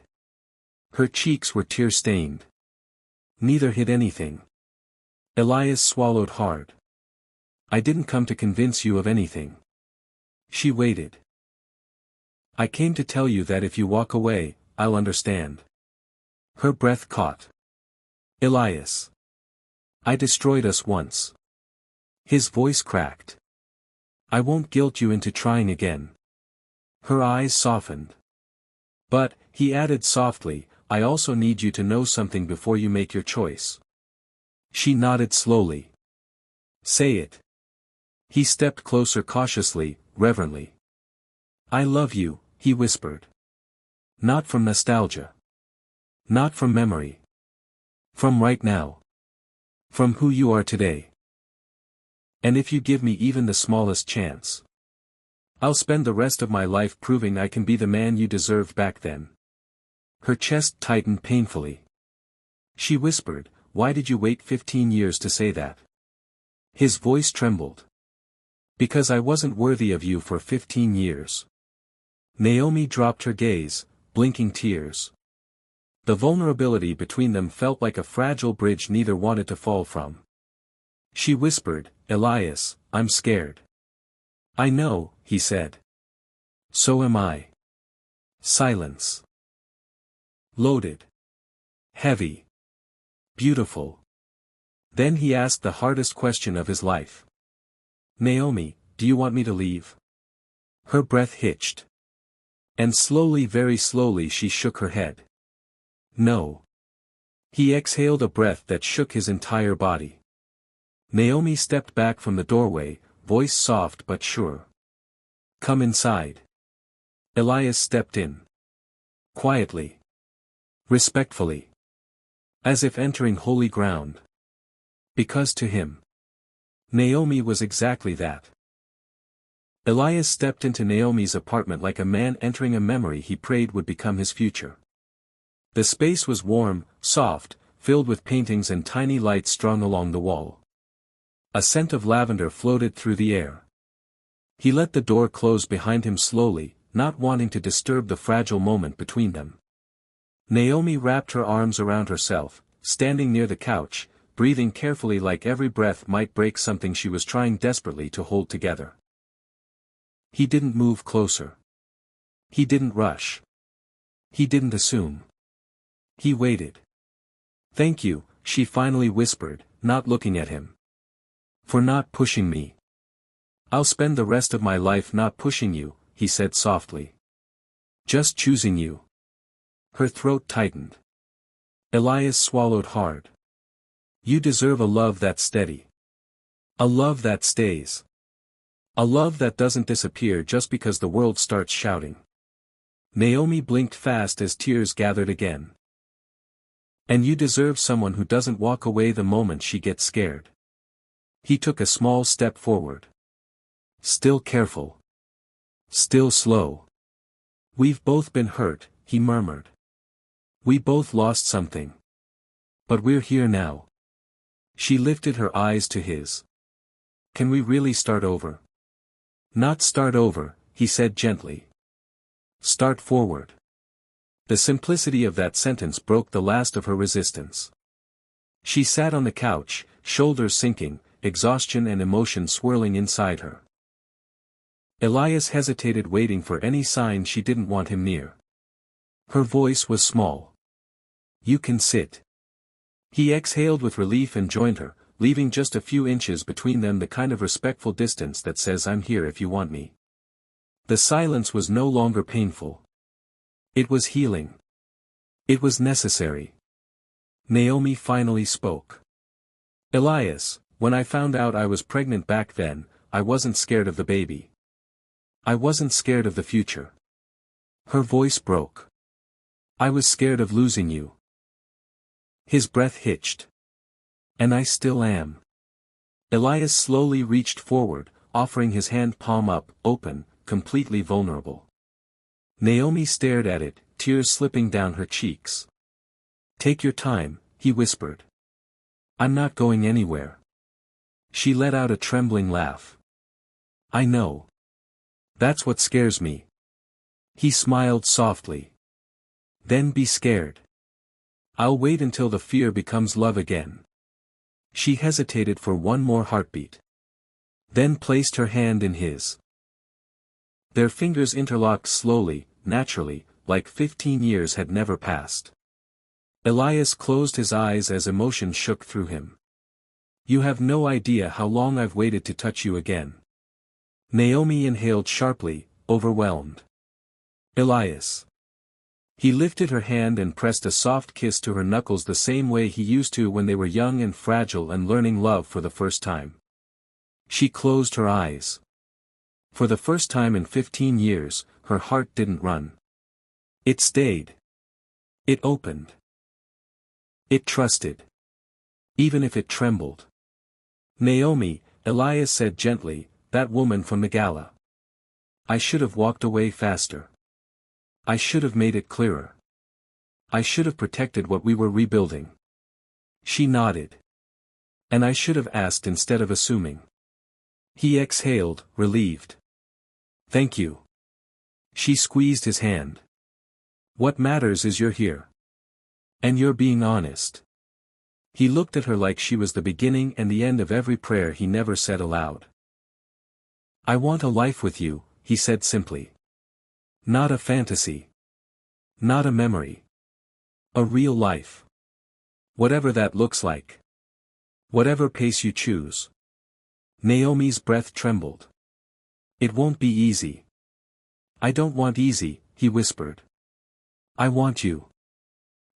Her cheeks were tear-stained. Neither hid anything. Elias swallowed hard. I didn't come to convince you of anything. She waited. I came to tell you that if you walk away, I'll understand. Her breath caught. Elias. I destroyed us once. His voice cracked. I won't guilt you into trying again. Her eyes softened. But, he added softly, I also need you to know something before you make your choice. She nodded slowly. Say it. He stepped closer cautiously, reverently. I love you, he whispered. Not from nostalgia. Not from memory. From right now. From who you are today. And if you give me even the smallest chance, I'll spend the rest of my life proving I can be the man you deserved back then. Her chest tightened painfully. She whispered, why did you wait 15 years to say that? His voice trembled. Because I wasn't worthy of you for 15 years. Naomi dropped her gaze, blinking tears. The vulnerability between them felt like a fragile bridge neither wanted to fall from. She whispered, Elias, I'm scared. I know, he said. So am I. Silence. Loaded. Heavy. Beautiful. Then he asked the hardest question of his life. Naomi, do you want me to leave? Her breath hitched. And slowly, very slowly she shook her head. No. He exhaled a breath that shook his entire body. Naomi stepped back from the doorway, voice soft but sure. Come inside. Elias stepped in. Quietly. Respectfully. As if entering holy ground. Because to him, Naomi was exactly that. Elias stepped into Naomi's apartment like a man entering a memory he prayed would become his future. The space was warm, soft, filled with paintings and tiny lights strung along the wall. A scent of lavender floated through the air. He let the door close behind him slowly, not wanting to disturb the fragile moment between them. Naomi wrapped her arms around herself, standing near the couch, breathing carefully like every breath might break something she was trying desperately to hold together. He didn't move closer. He didn't rush. He didn't assume. He waited. Thank you, she finally whispered, not looking at him. For not pushing me. I'll spend the rest of my life not pushing you, he said softly. Just choosing you. Her throat tightened. Elias swallowed hard. You deserve a love that's steady. A love that stays. A love that doesn't disappear just because the world starts shouting. Naomi blinked fast as tears gathered again. And you deserve someone who doesn't walk away the moment she gets scared. He took a small step forward. Still careful. Still slow. We've both been hurt, he murmured. We both lost something. But we're here now. She lifted her eyes to his. Can we really start over? Not start over, he said gently. Start forward. The simplicity of that sentence broke the last of her resistance. She sat on the couch, shoulders sinking, exhaustion and emotion swirling inside her. Elias hesitated, waiting for any sign she didn't want him near. Her voice was small. You can sit. He exhaled with relief and joined her, leaving just a few inches between them, the kind of respectful distance that says I'm here if you want me. The silence was no longer painful. It was healing. It was necessary. Naomi finally spoke. Elias, when I found out I was pregnant back then, I wasn't scared of the baby. I wasn't scared of the future. Her voice broke. I was scared of losing you. His breath hitched. And I still am. Elias slowly reached forward, offering his hand, palm up, open, completely vulnerable. Naomi stared at it, tears slipping down her cheeks. Take your time, he whispered. I'm not going anywhere. She let out a trembling laugh. I know. That's what scares me. He smiled softly. Then be scared. I'll wait until the fear becomes love again. She hesitated for one more heartbeat. Then placed her hand in his. Their fingers interlocked slowly, naturally, like 15 years had never passed. Elias closed his eyes as emotion shook through him. You have no idea how long I've waited to touch you again. Naomi inhaled sharply, overwhelmed. Elias. He lifted her hand and pressed a soft kiss to her knuckles the same way he used to when they were young and fragile and learning love for the first time. She closed her eyes. For the first time in 15 years, her heart didn't run. It stayed. It opened. It trusted. Even if it trembled. Naomi, Elias said gently, that woman from the gala. I should have walked away faster. I should have made it clearer. I should have protected what we were rebuilding. She nodded. And I should have asked instead of assuming. He exhaled, relieved. Thank you. She squeezed his hand. What matters is you're here. And you're being honest. He looked at her like she was the beginning and the end of every prayer he never said aloud. I want a life with you, he said simply. Not a fantasy. Not a memory. A real life. Whatever that looks like. Whatever pace you choose. Naomi's breath trembled. It won't be easy. I don't want easy, he whispered. I want you.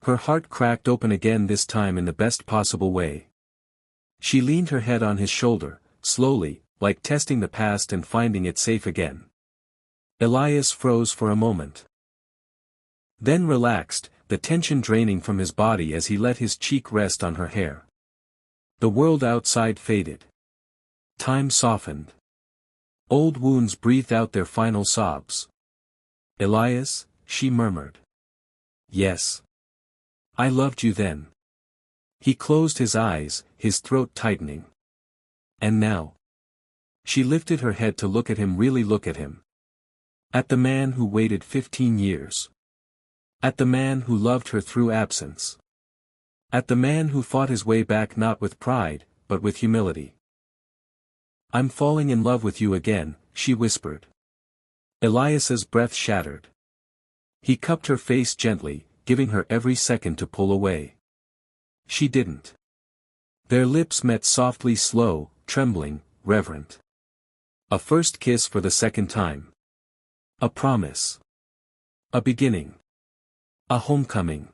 Her heart cracked open again, this time in the best possible way. She leaned her head on his shoulder, slowly, like testing the past and finding it safe again. Elias froze for a moment. Then relaxed, the tension draining from his body as he let his cheek rest on her hair. The world outside faded. Time softened. Old wounds breathed out their final sobs. Elias, she murmured. Yes. I loved you then. He closed his eyes, his throat tightening. And now? She lifted her head to look at him, really look at him. At the man who waited 15 years. At the man who loved her through absence. At the man who fought his way back not with pride, but with humility. I'm falling in love with you again, she whispered. Elias's breath shattered. He cupped her face gently, giving her every second to pull away. She didn't. Their lips met softly, slow, trembling, reverent. A first kiss for the second time. A promise. A beginning. A homecoming.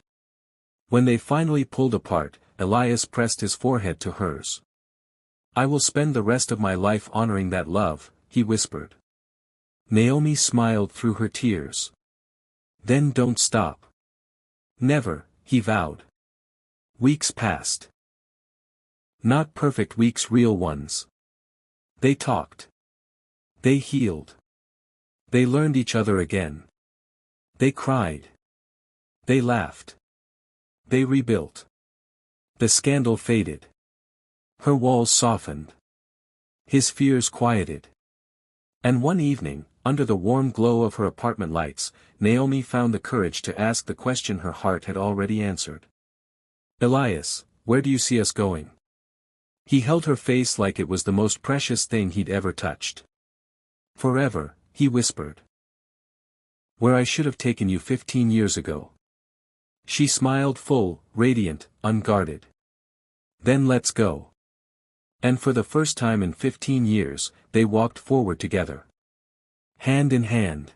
When they finally pulled apart, Elias pressed his forehead to hers. I will spend the rest of my life honoring that love, he whispered. Naomi smiled through her tears. Then don't stop. Never, he vowed. Weeks passed. Not perfect weeks, real ones. They talked. They healed. They learned each other again. They cried. They laughed. They rebuilt. The scandal faded. Her walls softened. His fears quieted. And one evening, under the warm glow of her apartment lights, Naomi found the courage to ask the question her heart had already answered. Elias, where do you see us going? He held her face like it was the most precious thing he'd ever touched. Forever, he whispered. Where I should have taken you 15 years ago. She smiled, full, radiant, unguarded. Then let's go. And for the first time in 15 years, they walked forward together. Hand in hand.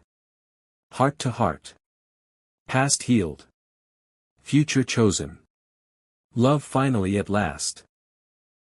Heart to heart. Past healed. Future chosen. Love finally at last.